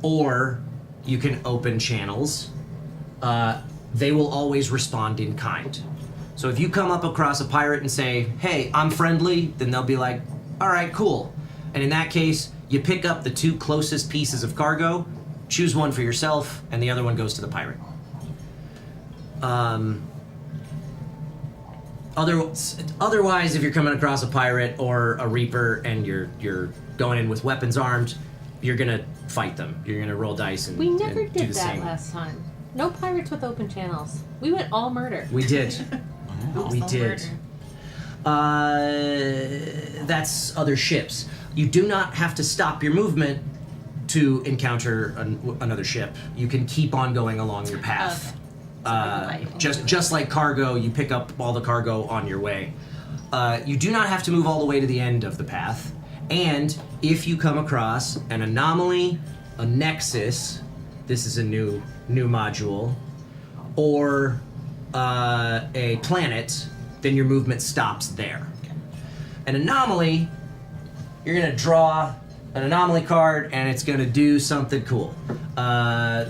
or you can open channels. They will always respond in kind. So if you come up across a pirate and say, hey, I'm friendly, then they'll be like, all right, cool. And in that case, you pick up the 2 closest pieces of cargo, choose one for yourself, and the other one goes to the pirate. Otherwise, if you're coming across a pirate or a reaper and you're going in with weapons armed, you're gonna fight them. You're gonna roll dice and We never and do did the that same. last time. No pirates with open channels. We went all murder. We did. We did. That's other ships. You do not have to stop your movement to encounter another ship. You can keep on going along your path. Just like cargo, you pick up all the cargo on your way. You do not have to move all the way to the end of the path. And if you come across an anomaly, a nexus, this is a new module, or a planet, then your movement stops there. An anomaly, you're gonna draw an anomaly card and it's gonna do something cool.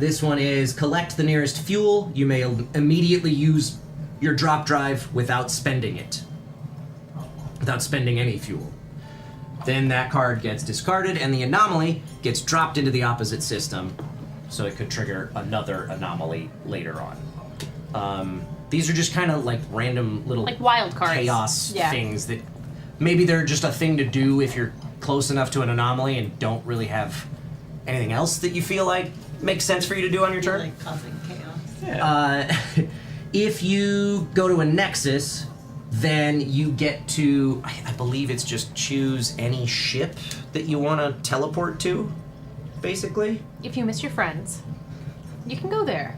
This one is collect the nearest fuel. You may immediately use your drop drive without spending it. Without spending any fuel. Then that card gets discarded and the anomaly gets dropped into the opposite system, so it could trigger another anomaly later on. These are just kind of like random little Like wild cards. chaos Yeah. things that maybe they're just a thing to do if you're close enough to an anomaly and don't really have anything else that you feel like makes sense for you to do on your turn. Like causing chaos. Yeah. If you go to a nexus, then you get to, I believe it's just choose any ship that you want to teleport to, basically. If you miss your friends, you can go there.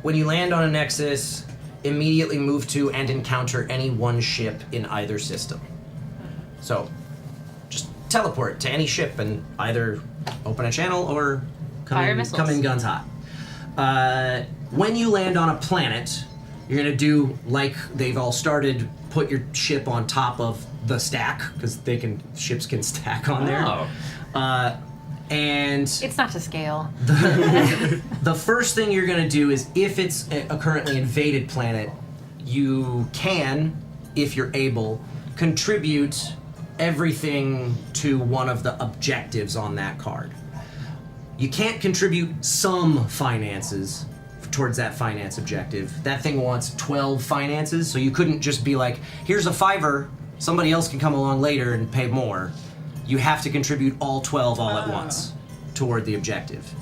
When you land on a nexus, immediately move to and encounter any one ship in either system. So, just teleport to any ship and either open a channel or Fire missiles. come in guns hot. When you land on a planet, you're gonna do like they've all started. Put your ship on top of the stack because ships can stack on there. Oh. And It's not to scale. the first thing you're gonna do is, if it's a currently invaded planet, you can, if you're able, contribute everything to one of the objectives on that card. You can't contribute some finances towards that finance objective. That thing wants 12 finances, so you couldn't just be like, here's a $5, somebody else can come along later and pay more. You have to contribute all 12 all at once toward the objective.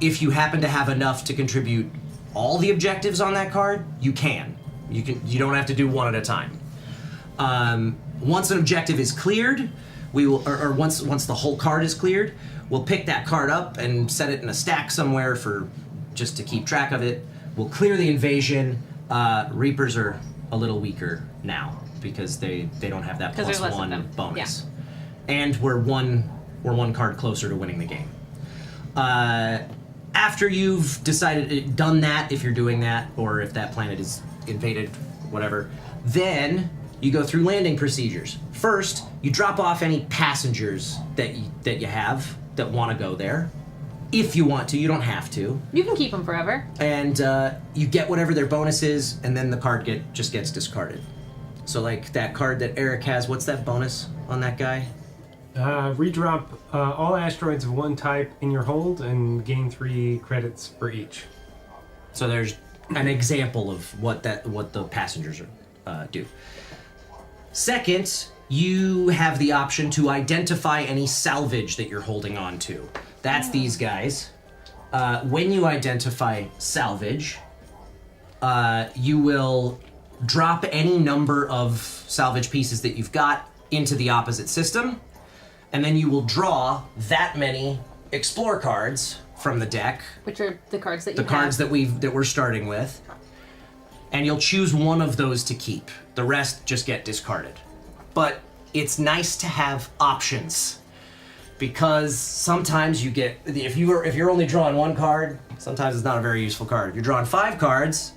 If you happen to have enough to contribute all the objectives on that card, you can. You don't have to do one at a time. Once an objective is cleared, we will, or once the whole card is cleared, we'll pick that card up and set it in a stack somewhere just to keep track of it. We'll clear the invasion. Reapers are a little weaker now because they don't have that 'Cause there's less of +1 them. bonus, and we're one card closer to winning the game. After you've done that, if you're doing that, or if that planet is invaded, whatever, then you go through landing procedures. First, you drop off any passengers that you have that want to go there. If you want to, you don't have to. You can keep them forever. And you get whatever their bonus is, and then the card just gets discarded. So like that card that Eric has, what's that bonus on that guy? Redrop all asteroids of one type in your hold and gain 3 credits for each. So there's an example of what the passengers do. Second, you have the option to identify any salvage that you're holding on to. That's these guys. When you identify salvage, you will drop any number of salvage pieces that you've got into the opposite system, and then you will draw that many explore cards from the deck, Which are the cards that you the have. cards that we're starting with, and you'll choose one of those to keep. The rest just get discarded. But it's nice to have options, because sometimes you get, if you're only drawing one card, sometimes it's not a very useful card. If you're drawing 5 cards,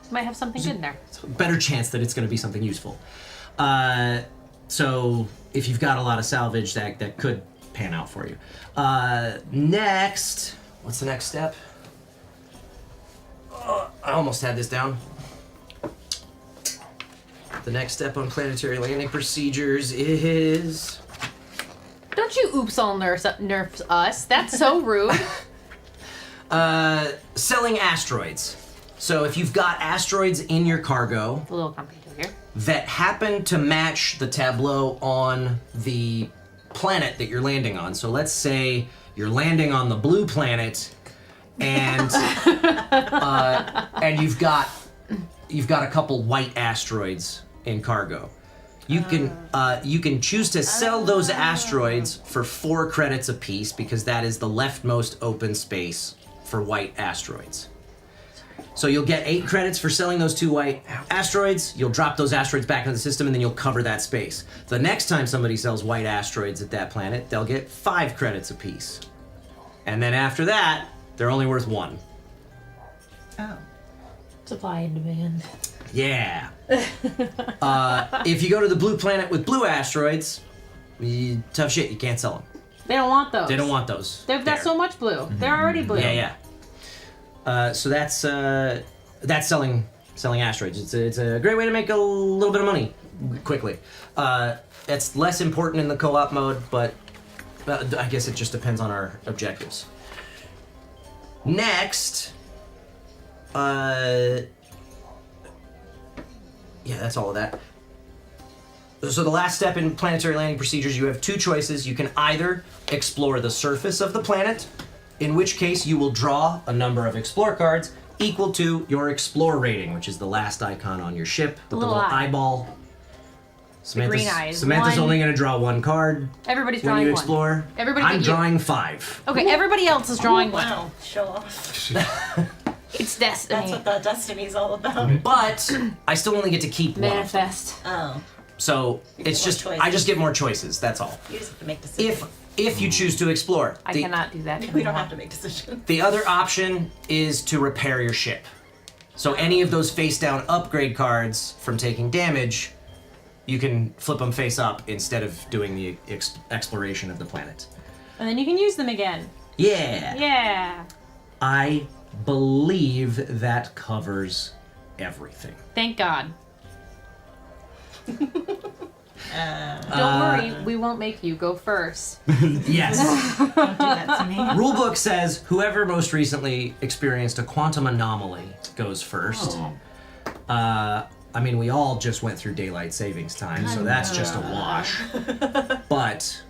Might have something good in there. it's a better chance that it's going to be something useful. So if you've got a lot of salvage, that could pan out for you. Next, what's the next step? I almost had this down. The next step on planetary landing procedures is... Don't you oops all nerfs us. That's so rude. selling asteroids. So if you've got asteroids in your cargo It's a little complicated here. that happen to match the tableau on the planet that you're landing on. So let's say you're landing on the blue planet, and and you've got a couple white asteroids in cargo. You can choose to sell those asteroids for 4 credits apiece because that is the leftmost open space for white asteroids. So you'll get 8 credits for selling those 2 white asteroids. You'll drop those asteroids back into the system, and then you'll cover that space. The next time somebody sells white asteroids at that planet, they'll get 5 credits apiece. And then after that, they're only worth 1. Oh. Supply and demand. Yeah. If you go to the blue planet with blue asteroids, tough shit, you can't sell them. They don't want those. They don't want those. They've got there. so much blue. They're already blue. Yeah. So that's selling asteroids. It's a great way to make a little bit of money quickly. It's less important in the co-op mode, but I guess it just depends on our objectives. Next, yeah, that's all of that. So the last step in planetary landing procedures, you have 2 choices. You can either explore the surface of the planet, in which case you will draw a number of explore cards equal to your explore rating, which is the last icon on your ship with the Little little eye. eyeball. green eye is Samantha's one. only going to draw 1 card Everybody's when drawing you one. explore. Everybody I'm but you. drawing 5. Okay, everybody else is drawing one. Wow, show off. It's destiny. That's what the Destiny's all about. But I still only get to keep 1 of them. Manifest. Oh, So get it's more just, choices. I just get more choices, that's all. you just have to make decisions. If you choose to explore. I cannot do that. We don't have to make decisions. The other option is to repair your ship. So any of those face down upgrade cards from taking damage, you can flip them face up instead of doing the exploration of the planet. And then you can use them again. Yeah. Yeah. I believe that covers everything. Thank God. Don't worry, we won't make you go first. Yes. Don't do that to me. Rulebook says whoever most recently experienced a quantum anomaly goes first. I mean, we all just went through daylight savings time, so that's just a wash. But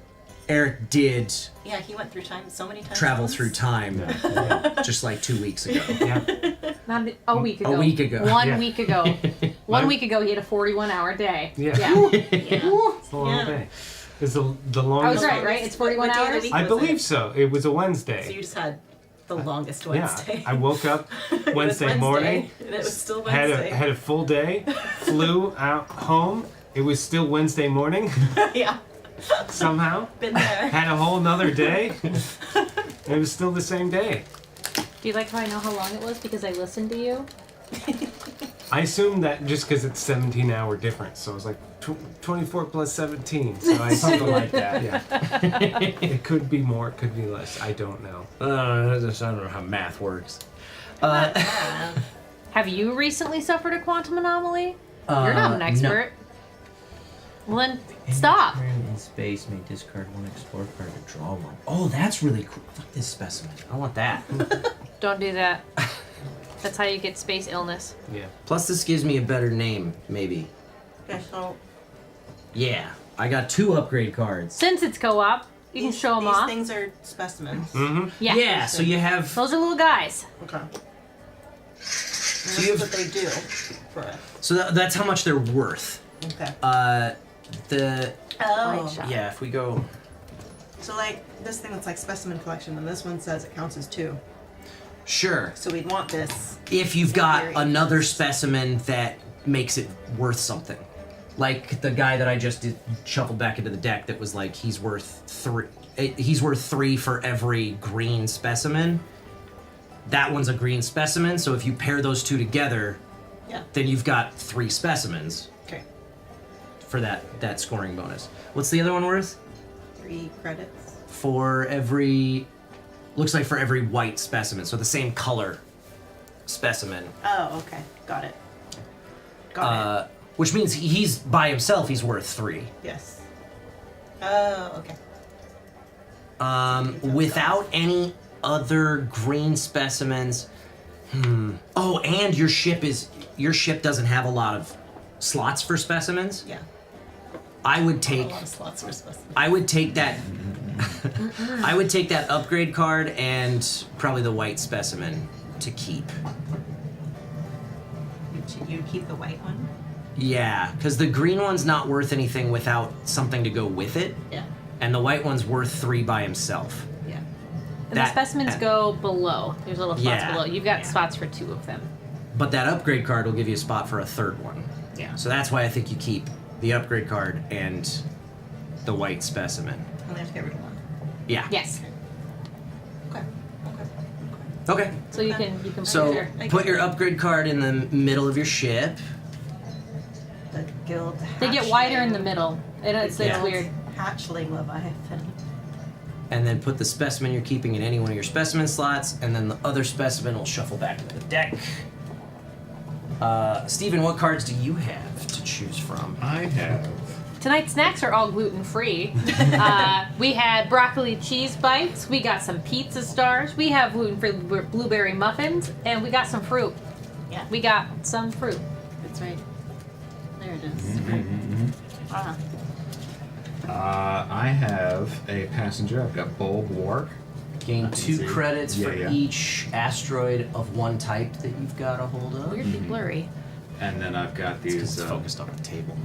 Eric did Yeah, he went through time so many times. travel once. through time just like 2 weeks ago. Yeah. Not a week ago. A week ago. 1 Yeah. week ago. 1 week ago, he had a 41-hour day. Yeah. Yeah. It's a long Yeah. day. It's the I longest. was right? It's 41 What day of the hours? week I was believe it? so. It was a Wednesday. So you just had the longest Yeah, Wednesday. I woke up It was Wednesday morning, and it was still had Wednesday. a full day, flew out home. It was still Wednesday morning Yeah, somehow. been there. Had a whole nother day. It was still the same day. Do you like how I know how long it was? Because I listened to you? I assumed that just because it's 17-hour difference, so I was like 24 plus 17. So I something like that. Yeah. It could be more, it could be less. I don't know. I don't know how math works. Have you recently suffered a quantum anomaly? You're not an no. expert. Well then, stop. In space, may discard 1 explore card to draw 1. Oh, that's really cool. Fuck this specimen. I want that. Don't do that. That's how you get space illness. Yeah. Plus, this gives me a better name, maybe. Okay, so Yeah, I got 2 upgrade cards. Since it's co-op, you can show them these off. things are specimens. Mm-hmm. Yeah. Yeah, so you have. Those are little guys. Okay. So you That's have- what they do for it. So that's how much they're worth. Okay. The Oh. shot. yeah, if we go. So like this thing that's like specimen collection, and this one says it counts as 2. Sure. So we'd want this. If you've In got theory. another specimen that makes it worth something. Like the guy that I just did shuffled back into the deck that was like he's worth 3. He's worth 3 for every green specimen. That one's a green specimen, so if you pair those 2 together, Yeah. then you've got 3 specimens Okay. for that scoring bonus. What's the other one worth? 3 credits. For every looks like for every white specimen, so the same color specimen. Oh, okay. Got it. Got it. Which means he's by himself he's worth 3. Yes. Oh, okay. Without any other green specimens, Oh, and your ship doesn't have a lot of slots for specimens. Yeah. I would A take lot of slots for specimens. I would take that I would take that upgrade card and probably the white specimen to keep. You'd keep the white one? Yeah, because the green one's not worth anything without something to go with it, Yeah. and the white one's worth 3 by himself. Yeah. And the specimens go below. There's little spots Yeah. below. You've got Yeah. spots for 2 of them. But that upgrade card will give you a spot for a 3rd one. Yeah. So that's why I think you keep the upgrade card and the white specimen. Only have to get rid of one. Yeah. Yes. Okay. Okay. So you can So picture. put your upgrade card in the middle of your ship. The guild They get wider in the middle. It's Yeah. weird. Hatchling Leviathan. And then put the specimen you're keeping in any one of your specimen slots, and then the other specimen will shuffle back to the deck. Steven, what cards do you have to choose from? I have. Tonight's snacks are all gluten free. We had broccoli cheese bites. We got some pizza stars. We have gluten free blueberry muffins, and we got some fruit. Yeah. We got some fruit. That's right. There it is. Uh-huh. I have a passenger. I've got Bulb War. Gain can 2 see. credits for Yeah. each asteroid of one type that you've got a hold of. Weirdly blurry. And then I've got It's 'cause these it's focused on the table.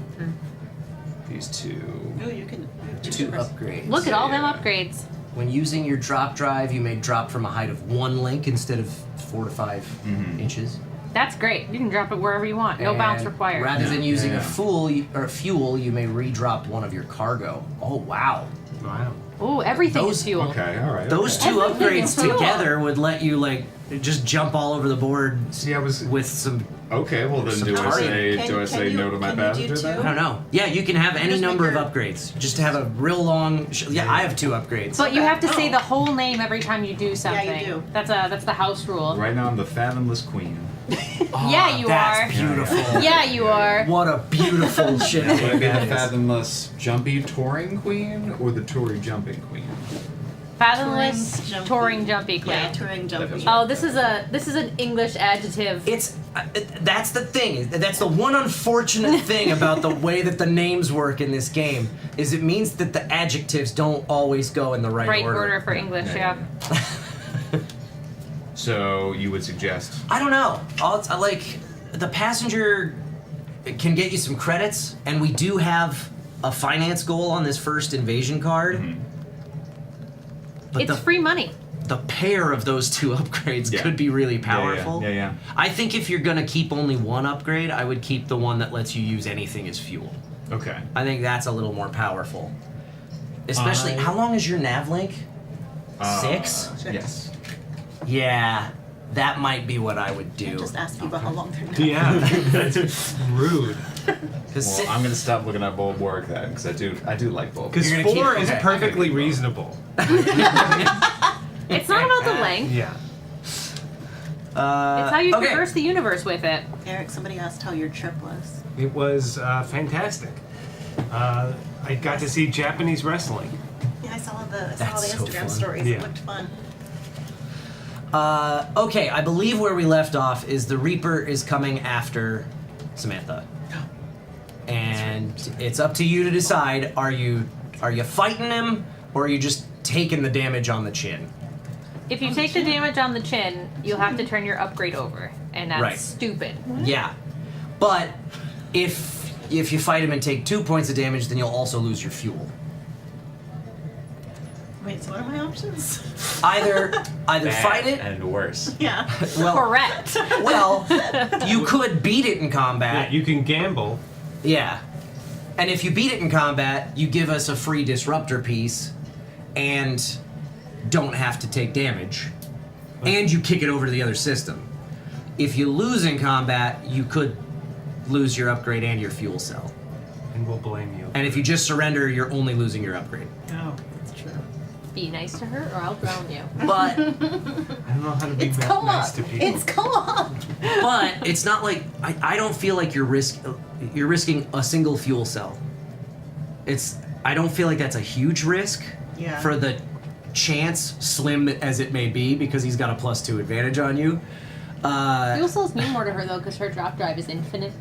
these 2. Oh, you can. 2 upgrades. Look at all them Yeah. upgrades. When using your drop drive, you may drop from a height of 1 link instead of 4 to 5 inches. That's great. You can drop it wherever you want. No bounce And required. Rather than Yeah, using yeah, a fuel, you may redrop one of your cargo. Oh wow! Wow. Ooh, everything Those- is fuel. Okay, all right. Those okay. 2 Everything is upgrades fuel. together would let you like just jump all over the board See, I was with some. okay. Well, then do I Sorry. say Can- do I can say you- no to my can you do passenger two? I then? don't know. Yeah, you can have any Just make number of your- upgrades. Just to have a real long. Yeah, I have 2 upgrades. But you have to say Oh. the whole name every time you do something. Yeah, you do. That's the house rule. Right now, I'm the Fathomless Queen. Yeah, you that's are. beautiful. Yeah, you are. What a beautiful shit. Would I be that the is. Fathomless Jumpy Touring Queen or the Touring Jumping Queen? Fathomless Touring touring jumpy queen. Yeah, touring jumpy. Oh, this is an English adjective. It's that's the thing. That's the one unfortunate thing about the way that the names work in this game is it means that the adjectives don't always go in the right, Right order for English, Yeah. yeah. So you would suggest? I don't know. Like the passenger can get you some credits, and we do have a finance goal on this first invasion card. But It's free money. the pair of those 2 upgrades Yeah. could be really powerful. Yeah. I think if you're gonna keep only 1 upgrade, I would keep the one that lets you use anything as fuel. Okay. I think that's a little more powerful. Especially, I- how long is your nav link? 6? Yes. Yeah, that might be what I would do. Just ask people how long they're going. Yeah. That's rude. Because Well, I'm gonna stop looking at Bulb War then, because I do like Bulb. Because You're gonna 4 keep- is okay. perfectly reasonable. It's not about the length. Yeah. It's how you okay. traverse the universe with it. Eric, somebody asked how your trip was. It was fantastic. I got to see Japanese wrestling. Yeah, I saw the That's so Instagram fun. stories. Yeah. It looked fun. Okay, I believe where we left off is the Reaper is coming after Samantha. And it's up to you to decide, are you fighting him, or are you just taking the damage on the chin? If you take the damage on the chin, you'll have to turn your upgrade over, and that's Right. stupid. Yeah. But if you fight him and take 2 points of damage, then you'll also lose your fuel. Wait, so what are my options? Either fight it. and worse. Yeah. Well, Correct. well, you could beat it in Yeah, combat. you can gamble. Yeah. And if you beat it in combat, you give us a free disruptor piece and don't have to take damage. And you kick it over to the other system. If you lose in combat, you could lose your upgrade and your fuel cell. And we'll blame you. And if you just surrender, you're only losing your upgrade. Oh, that's true. Be nice to her, or I'll drown you. But I don't know how to be It's nice to co-op. people. It's co-op. but it's not like I don't feel like you're risking a single fuel cell. I don't feel like that's a huge risk Yeah. for the chance, slim as it may be, because he's got a +2 advantage on you. Fuel cells mean more to her though, because her drop drive is infinite.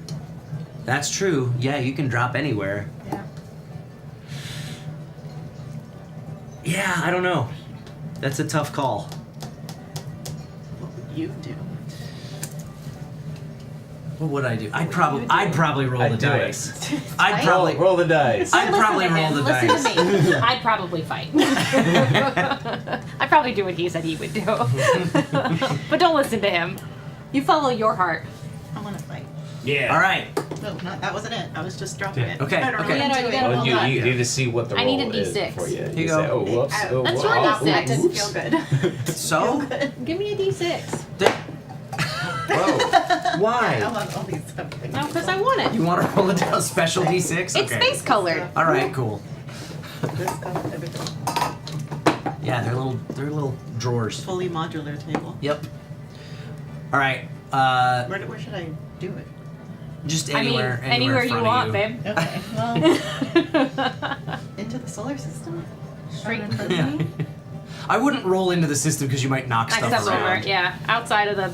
That's true. Yeah, you can drop anywhere. Yeah. Yeah, I don't know. That's a tough call. What would you do? What would I do? I'd probably roll the I'd do it. dice. I'd probably Roll the dice. I'd probably roll the dice. Listen to me. I'd probably fight. I'd probably do what he said he would do. But don't listen to him. You follow your heart. I want to fight. Yeah. All right. No, that wasn't it. I was just dropping Yeah. it. Okay, I don't okay. really Yeah, no, do you it. gotta Oh, roll you that. need to see what the I roll need a is D6. for you. Here You you say, go. oh, whoops. Oh, That's whoops. your Oh, D6. That didn't oops. feel good. So, Give me a D6. whoa. Why? I want all these stuff. No, because I want it. You want to roll a special d6? It's Okay. space colored. All right, cool. This stuff, everything. Yeah, they're little drawers. Fully modular table. Yep. All right. Where should I do it? Just I mean, anywhere anywhere in you front want, of babe. Okay. Well, into the solar system. Straight into into me. I wouldn't roll into the system because you might knock stuff Stuff around. over, yeah. Outside of the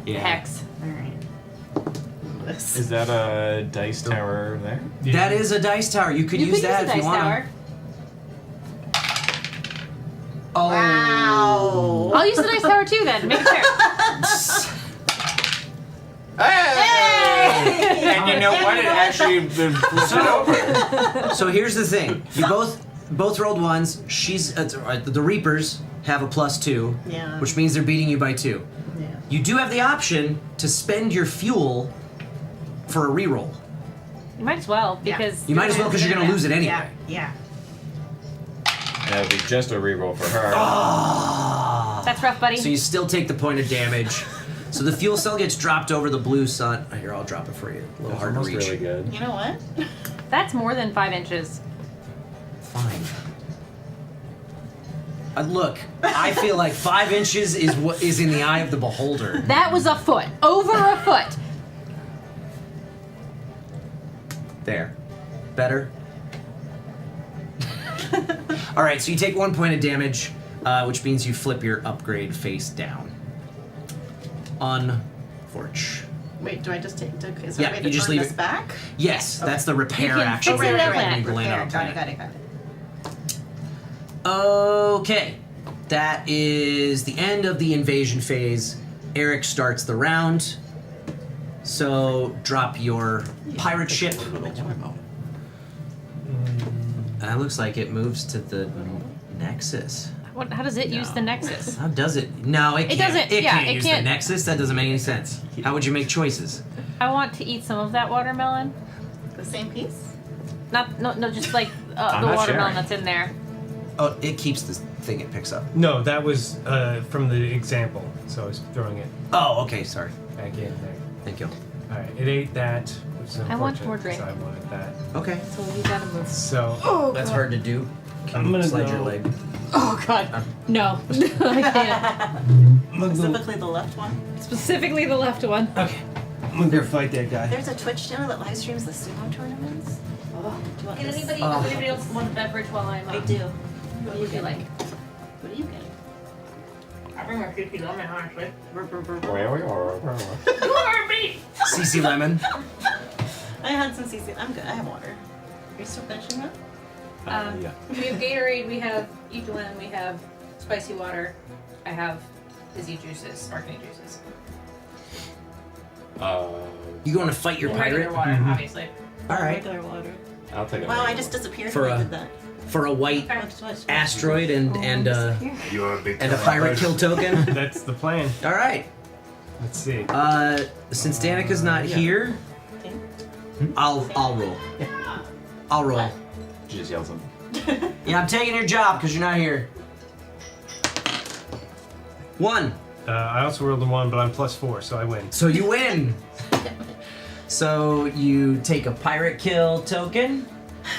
Yeah. hex. All right. This. Is that a dice tower there? That is a dice tower. You could You use could that use a if you dice want. tower. Oh. Wow. I'll use the dice tower too then, to make it fair. And you know what? It actually flipped it over. So here's the thing. You both rolled ones. She's the Reapers have a +2, Yeah. which means they're beating you by 2. Yeah. You do have the option to spend your fuel for a reroll. You might as well, because You might as well because you're going to lose it anyway. Yeah. That would be just a reroll for her. that's rough, buddy. So you still take the point of damage. So the fuel cell gets dropped over the blue sun. Here, I'll drop it for you. A little That's hard to almost reach. really good. You know what? That's more than 5 inches. Fine. Look, I feel like 5 inches is what is in the eye of the beholder. That was a foot. Over a foot. There. Better? All right, so you take 1 point of damage, which means you flip your upgrade face down. Unfortunate. Wait, do I just take? Is Yeah, there a way you to just turn leave this it. back? Yes, that's the repair You can action. fix it where at you that. need to land on a Got it. planet. Got it. Okay, that is the end of the invasion phase. Eric starts the round. So drop your pirate ship. That looks like it moves to the Nexus. How does it use the Nexus? How does it? No, it can't. doesn't- It yeah, can't it use can't. the Nexus. That doesn't make any sense. How would you make choices? I want to eat some of that watermelon. The same piece? No, just like I'm the not watermelon sharing. that's in there. Oh, it keeps the thing it picks up. No, that was from the example, so I was throwing it Oh, okay. Sorry. back in there. Thank you. All right, it ate that, which is I want unfortunate, more drink. 'cause I wanted that. Okay. So you gotta move. So That's hard to do. I'm gonna slide go. your leg. Oh god. No. I can't. I'm gonna go. Specifically the left one. Specifically the left one. Okay, I'm gonna go fight that guy. There's a Twitch channel that live streams the sumo tournaments. Oh, do you want Can this? anybody else want a beverage while I'm I do. What would you like? What do you get? I bring my cookies on my actually. Oh, You are me! CC Lemon. I had some CC. I'm good. I have water. Are you still finishing that? yeah. We have Gatorade, we have Equilin, we have spicy water. I have fizzy juices, sparkling juices. You going to fight your And regular pirate? water, obviously. All right. Regular water. I'll take it. Wow, I just disappeared For when I a- did that. For a white What? asteroid and You're a big a pirate kill token. That's the plan. All right. Let's see. Since Danica's not here, I'll roll. I'll roll. She just yells them. Yeah, I'm taking your job because you're not here. 1. I also rolled a 1, but I'm +4, so I win. So you win. So you take a pirate kill token,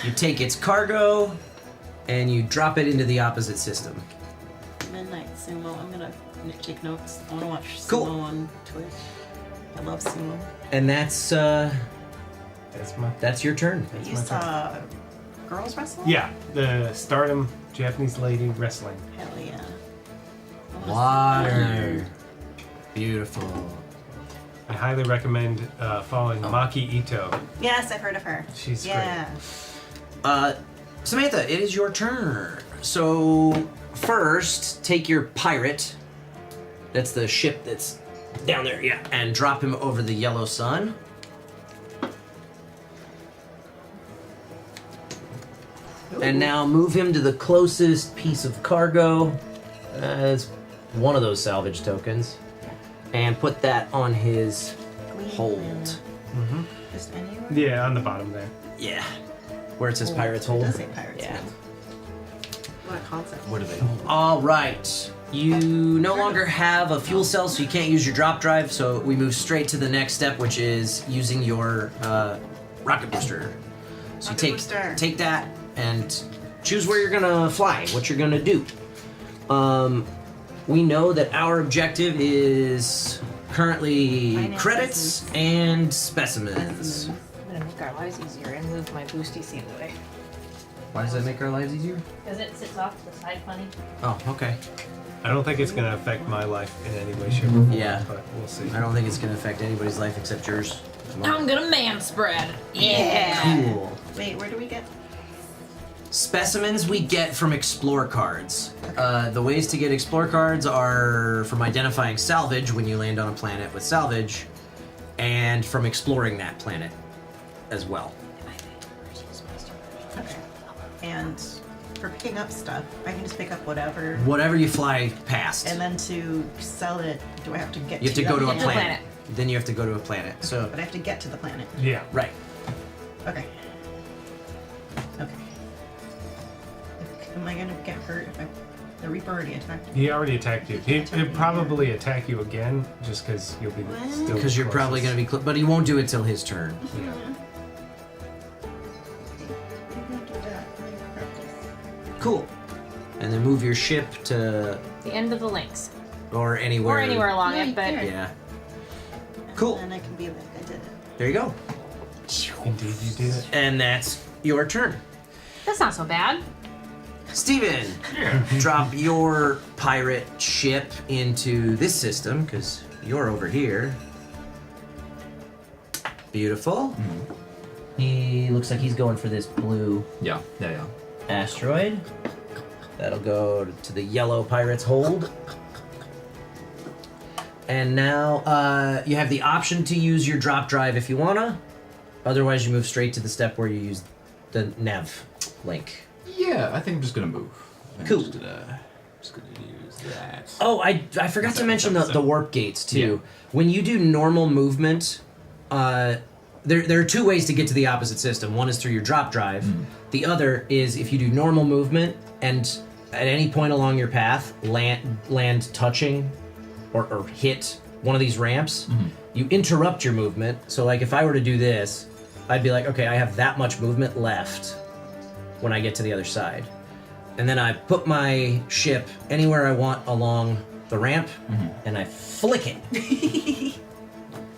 you take its cargo, and you drop it into the opposite system. Midnight sumo. I'm gonna take notes. I wanna watch sumo Cool. on Twitch. I love sumo. And that's That's your turn. You saw girls wrestle? Yeah, the Stardom Japanese lady wrestling. Hell yeah. Water. Beautiful. I highly recommend following Maki Ito. Yes, I've heard of her. She's Samantha, it is your turn. So first, take your pirate. That's the ship that's down there, yeah, and drop him over the yellow sun. And now move him to the closest piece of cargo as one of those salvage tokens, and put that on his hold. Just anywhere? Yeah, on the bottom there. Yeah, where it says pirates hold. It does say pirates Yeah. hold. What a concept. What do they hold? All right. You no longer have a fuel cell, so you can't use your drop drive. So we move straight to the next step, which is using your rocket booster. So Rocket you booster. take that and choose where you're gonna fly, what you're gonna do. We know that our objective is currently Finance credits and specimens. I'm gonna make our lives easier and move my boosty seat away. Why does that make our lives easier? Because it sits off to the side funny. Oh, okay. I don't think it's going to affect my life in any way, shape, or form. Yeah. But we'll see. I don't think it's gonna affect anybody's life except yours. I'm gonna man spread. Yeah. Cool. Wait, where do we get? Specimens we get from explore cards. The ways to get explore cards are from identifying salvage when you land on a planet with salvage, and from exploring that planet as well. Okay. And for picking up stuff, I can just pick up whatever. Whatever you fly past, And then to sell it, do I have to get you have to go to a them? planet. Then you have to go to a planet. So, But I have to get to the planet. Yeah. right. Okay. Okay. Am I gonna get hurt if the Reaper already attacked me? He already attacked you. He'd probably attack you again just because you'll be still Because you're probably gonna be, but he won't do it till his turn. Yeah. Cool. And then move your ship to The end of the links. or anywhere. Or anywhere along Right it, but there. Yeah. Cool. And I can be like, I did it. There you go. Indeed, you did it. And that's your turn. that's not so bad. Steven, drop your pirate ship into this system, because you're over here. Beautiful. He looks like he's going for this blue Yeah. asteroid. That'll go to the yellow pirate's hold. And now you have the option to use your drop drive if you wanna. Otherwise, you move straight to the step where you use the nav link. Yeah, I think I'm just gonna move. Cool. Just gonna use that. Oh, I forgot to mention the warp gates too. When you do normal movement, there are two ways to get to the opposite system. One is through your drop drive. The other is if you do normal movement and at any point along your path land touching or hit one of these ramps, you interrupt your movement. So like if I were to do this, I'd be like, okay, I have that much movement left when I get to the other side. And then I put my ship anywhere I want along the ramp, and I flick it.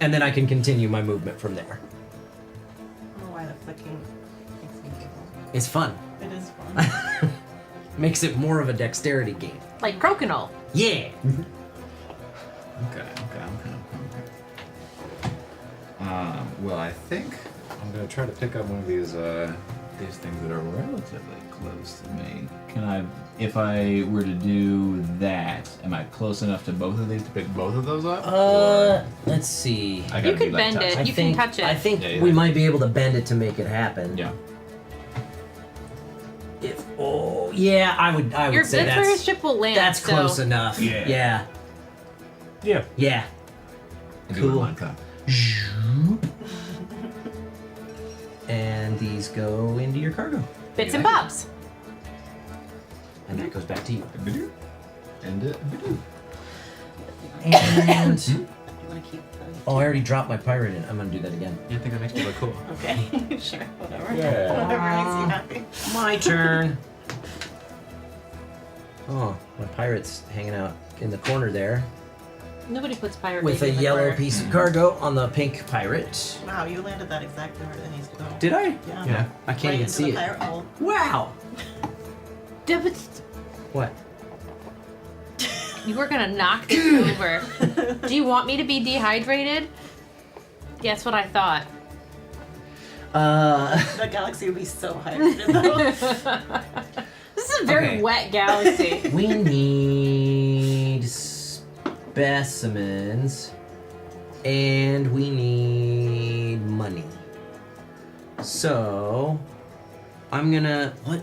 And then I can continue my movement from there. I don't know why the flicking makes me giggle. It's fun. It is fun. Makes it more of a dexterity game. Like crokinole. Yeah. Okay. Well, I think I'm gonna try to pick up one of these things that are relatively close to me. Can I, if I were to do that, am I close enough to both of these to pick both of those up? Or Let's see. I You gotta could do, like, bend touch? it. You can touch it. I think Yeah, we yeah. might be able to bend it to make it happen. Yeah. I would say That's where his ship will land. that's so- close enough. Yeah. Yeah. Yeah. Yeah. I do Cool. one cut. And these go into your cargo. Bits and bobs. And that goes back to you. And it. And You want to keep the... oh, I already dropped my pirate in. I'm gonna do that again. You think that makes me look cool? Okay, sure, whatever. Yeah. Whatever makes you happy. My turn. Oh, my pirate's hanging out in the corner there Nobody puts pirate with a baby in the yellow corner. piece of cargo on the pink pirate. Wow, you landed that exactly where it needs to go. Did I? Yeah. Yeah. I can't Right even into see the it. pirate hole. Wow. What? You were gonna knock this over. Do you want me to be dehydrated? Yeah, that's what I thought. The galaxy would be so hyped though. This is a very Okay. wet galaxy. We need specimens, and we need money. So, I'm gonna what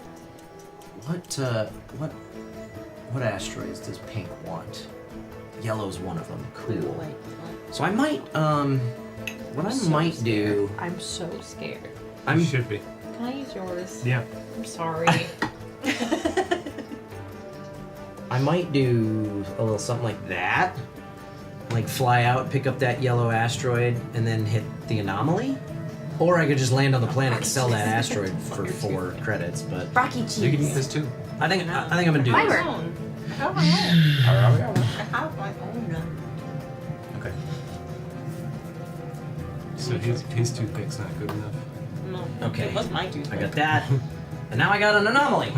asteroids does Pink want? Yellow's one of them. Cool. So I might what I might do. I'm so scared. You should be. Can I use yours? Yeah. I'm sorry. I might do a little something like that. Like fly out, pick up that yellow asteroid, and then hit the anomaly. Or I could just land on the planet and sell that asteroid for 4 credits, but Rocky You can eat cheese. this too. I think I'm gonna do My this. turn. I have my own. I have my own. Okay. So his toothpick's not good enough. No. Okay. It was my toothpick. I got that. And now I got an anomaly.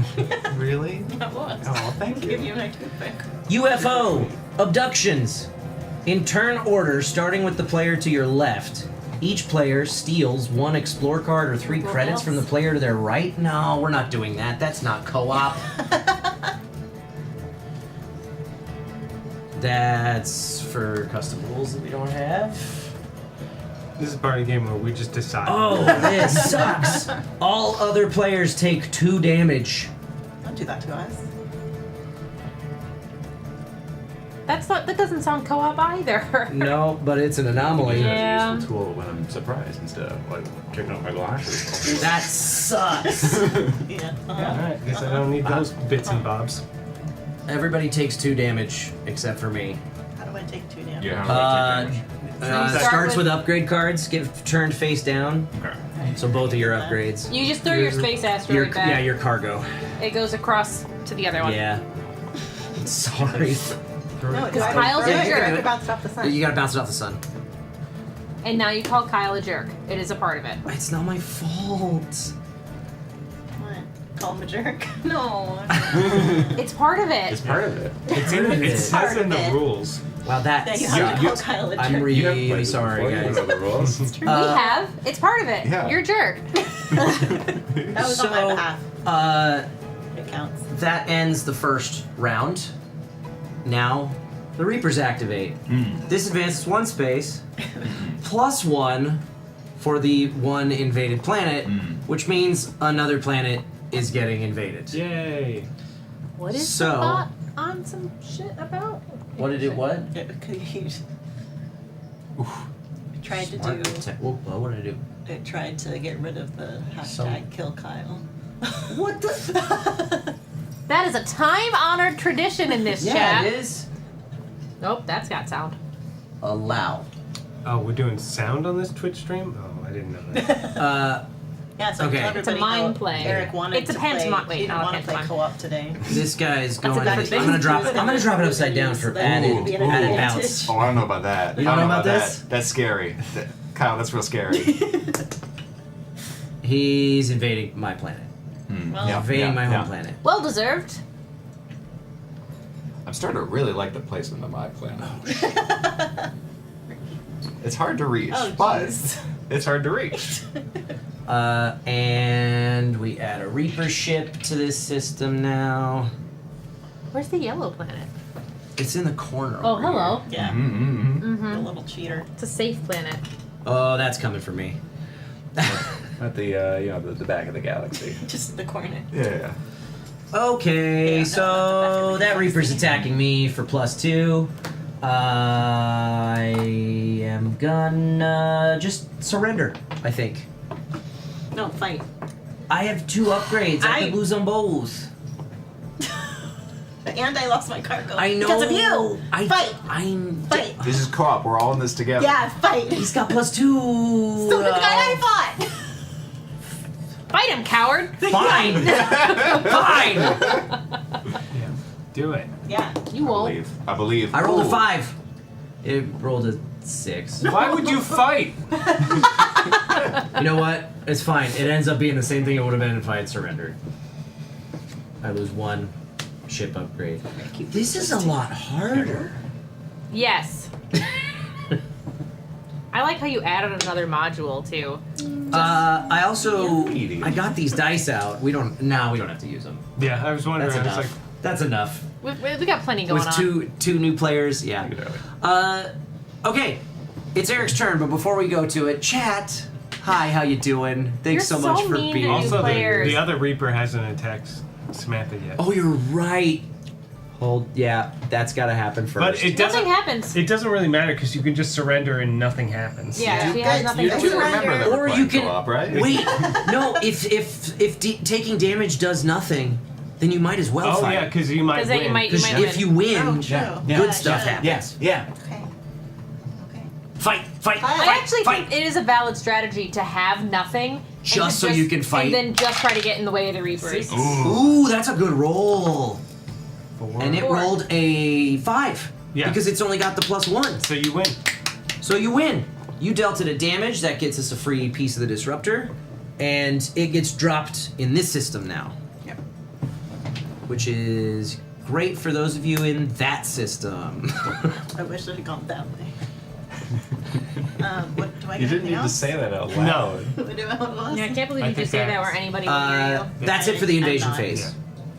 Really? That was. Oh, thank Give you my toothpick. UFO abductions. In turn order, starting with the player to your left. Each player steals 1 explore card or 3 credits from the player to their right. No, we're not doing that. That's not co-op. That's for custom rules that we don't have. This is part of the game where we just decide. Oh, this sucks. All other players take 2 damage. Don't do that to us. That doesn't sound co-op either. No, but it's an anomaly. Yeah. Use a tool when I'm surprised instead of like checking out my glasses. That sucks. Yeah. Alright, guess I don't need those bits and bobs. Everybody takes 2 damage except for me. How do I take 2 damage? Yeah, how do I take damage? Start Starts with- with upgrade cards, get turned face down. Okay. So both of your upgrades. You just throw your space asteroid back. Yeah, your cargo. It goes across to the other one. Yeah. Sorry. No, Because Kyle's a Yeah, jerk. I have to bounce it off the sun. You gotta bounce it off the sun. And now you call Kyle a jerk. It is a part of it. It's not my fault. What? Call him a jerk? No. It's part of it. It's part of it. It's in it. It says Part in of the it. rules. Wow, Yeah, that's. you have to you- call Kyle a jerk. I'm You have really played this sorry, before, you guys. know the rules. We have. It's part of it. Yeah. You're a jerk. That was on my So, behalf. It counts. That ends the first round. Now, the Reapers activate. This advances 1 space, +1 for the 1 invaded planet, which means another planet is getting invaded. Yay! What is So- the thought on some shit about? What did it? What? It tried to do. What did it do? It tried to get rid of the hashtag Some- kill Kyle. What the? That is a time-honored tradition in this Yeah, chat. it is. Nope, that's got sound. Allow. Oh, we're doing sound on this Twitch stream? Oh, I didn't know that. Yeah, so I Okay. told It's a everybody mind how play. Eric wanted It's a to play. pantomime- He wait, didn't not a want to play pantomime. co-op today. This guy's That's a going. different thing. I'm gonna drop it upside down for added Ooh. added bounce. Oh, I don't know about that. You don't I know about this? That. That's scary. Kyle, that's real scary. He's invading my planet. Well, Invading my home planet. Well deserved. I'm starting to really like the placement of my planet. It's hard to reach, Oh, but jeez. it's hard to reach. And we add a Reaper ship to this system now. Where's the yellow planet? It's in the corner. Oh, over hello. here. Yeah, Mm-hmm. a little cheater. It's a safe planet. Oh, that's coming for me. At the the back of the galaxy. Just the corner. Yeah. Okay, Yeah, so no, that's the back of the that galaxy. Reaper's attacking me for +2. I am gonna just surrender, I think. No, fight. I have 2 upgrades. I could lose them both. And I lost my cargo. I know. Because of you. Fight. I'm. Fight. This is co-op. We're all in this together. Yeah, fight. He's got +2. So did the guy I fought. Fight him, coward! Fine. Fine. Yeah. Do it. Yeah. You won't. I believe. I rolled a Ooh. 5. It rolled a 6. Why would you fight? You know what? It's fine. It ends up being the same thing it would have been if I had surrendered. I lose 1 ship upgrade. This is a lot harder. Yes. I like how you added another module too. I also I got these dice out. We don't have to use them. Yeah, I was wondering. That's I was enough. like, That's enough. We got plenty going With on. two new players, yeah. Okay, it's Eric's turn, but before we go to it, chat. Hi, how you doing? Thanks You're so much so for mean to being. new also, players. the other Reaper hasn't attacked Samantha yet. Oh, you're right. Yeah, that's got to happen first. But it doesn't. Nothing happens. It doesn't really matter because you can just surrender and nothing happens. Yeah, she has nothing You to do do. remember that Or we're you playing can co-op, right? wait. No, if taking damage does nothing, then you might as well Oh fight. yeah, because you might 'Cause then win. you might- Because if you win, Oh, true. good stuff Yeah. happens. Yeah. Okay. Okay. Fight! I actually fight. think it is a valid strategy to have nothing. and Just so you can fight. And then just try to get in the way of the Reapers. Ooh, that's a good roll. And it Four. rolled a 5. Yeah. Because it's only got the +1. So you win. So you win. You dealt it a damage. That gets us a free piece of the disruptor. And it gets dropped in this system now. Yep. Which is great for those of you in that system. I wish it had gone that way. What do I get? You didn't anything need to else? say that out No. loud. What do I want? Yeah, I can't believe I you think could say that that's- where anybody would hear you. That's it for the invasion I'm not. phase.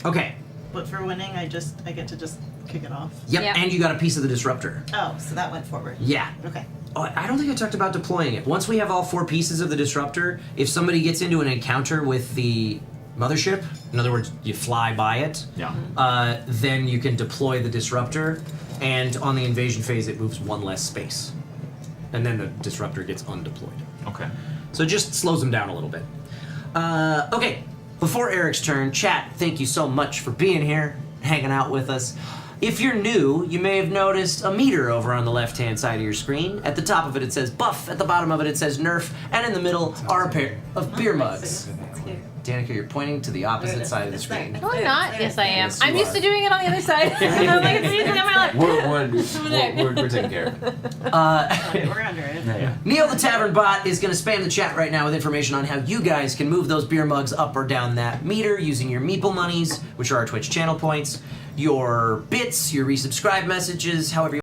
Okay. But for winning, I get to just kick it off. Yep, Yep. and you got a piece of the disruptor. Oh, so that went forward. Yeah. Okay. Oh, I don't think I talked about deploying it. Once we have all 4 pieces of the disruptor, if somebody gets into an encounter with the mothership, in other words, you fly by it, Yeah. then you can deploy the disruptor, and on the invasion phase, it moves 1 less space. And then the disruptor gets undeployed. Okay. So it just slows them down a little bit. Okay, before Eric's turn, chat, thank you so much for being here, hanging out with us. If you're new, you may have noticed a meter over on the left-hand side of your screen. At the top of it, it says buff. At the bottom of it, it says Nerf. And in the middle are a pair of beer mugs. Danica, you're pointing to the opposite side of the screen. No, I'm not. Yes, I am. Yes, you I'm used are. to doing it on the other side. I'm like, it's easy. I'm like, We're taking care of it. Okay, we're under it. Yeah. Neil the Tavern Bot is going to spam the chat right now with information on how you guys can move those beer mugs up or down that meter using your Meeple monies, which are our Twitch channel points, your bits, your resubscribe messages, however you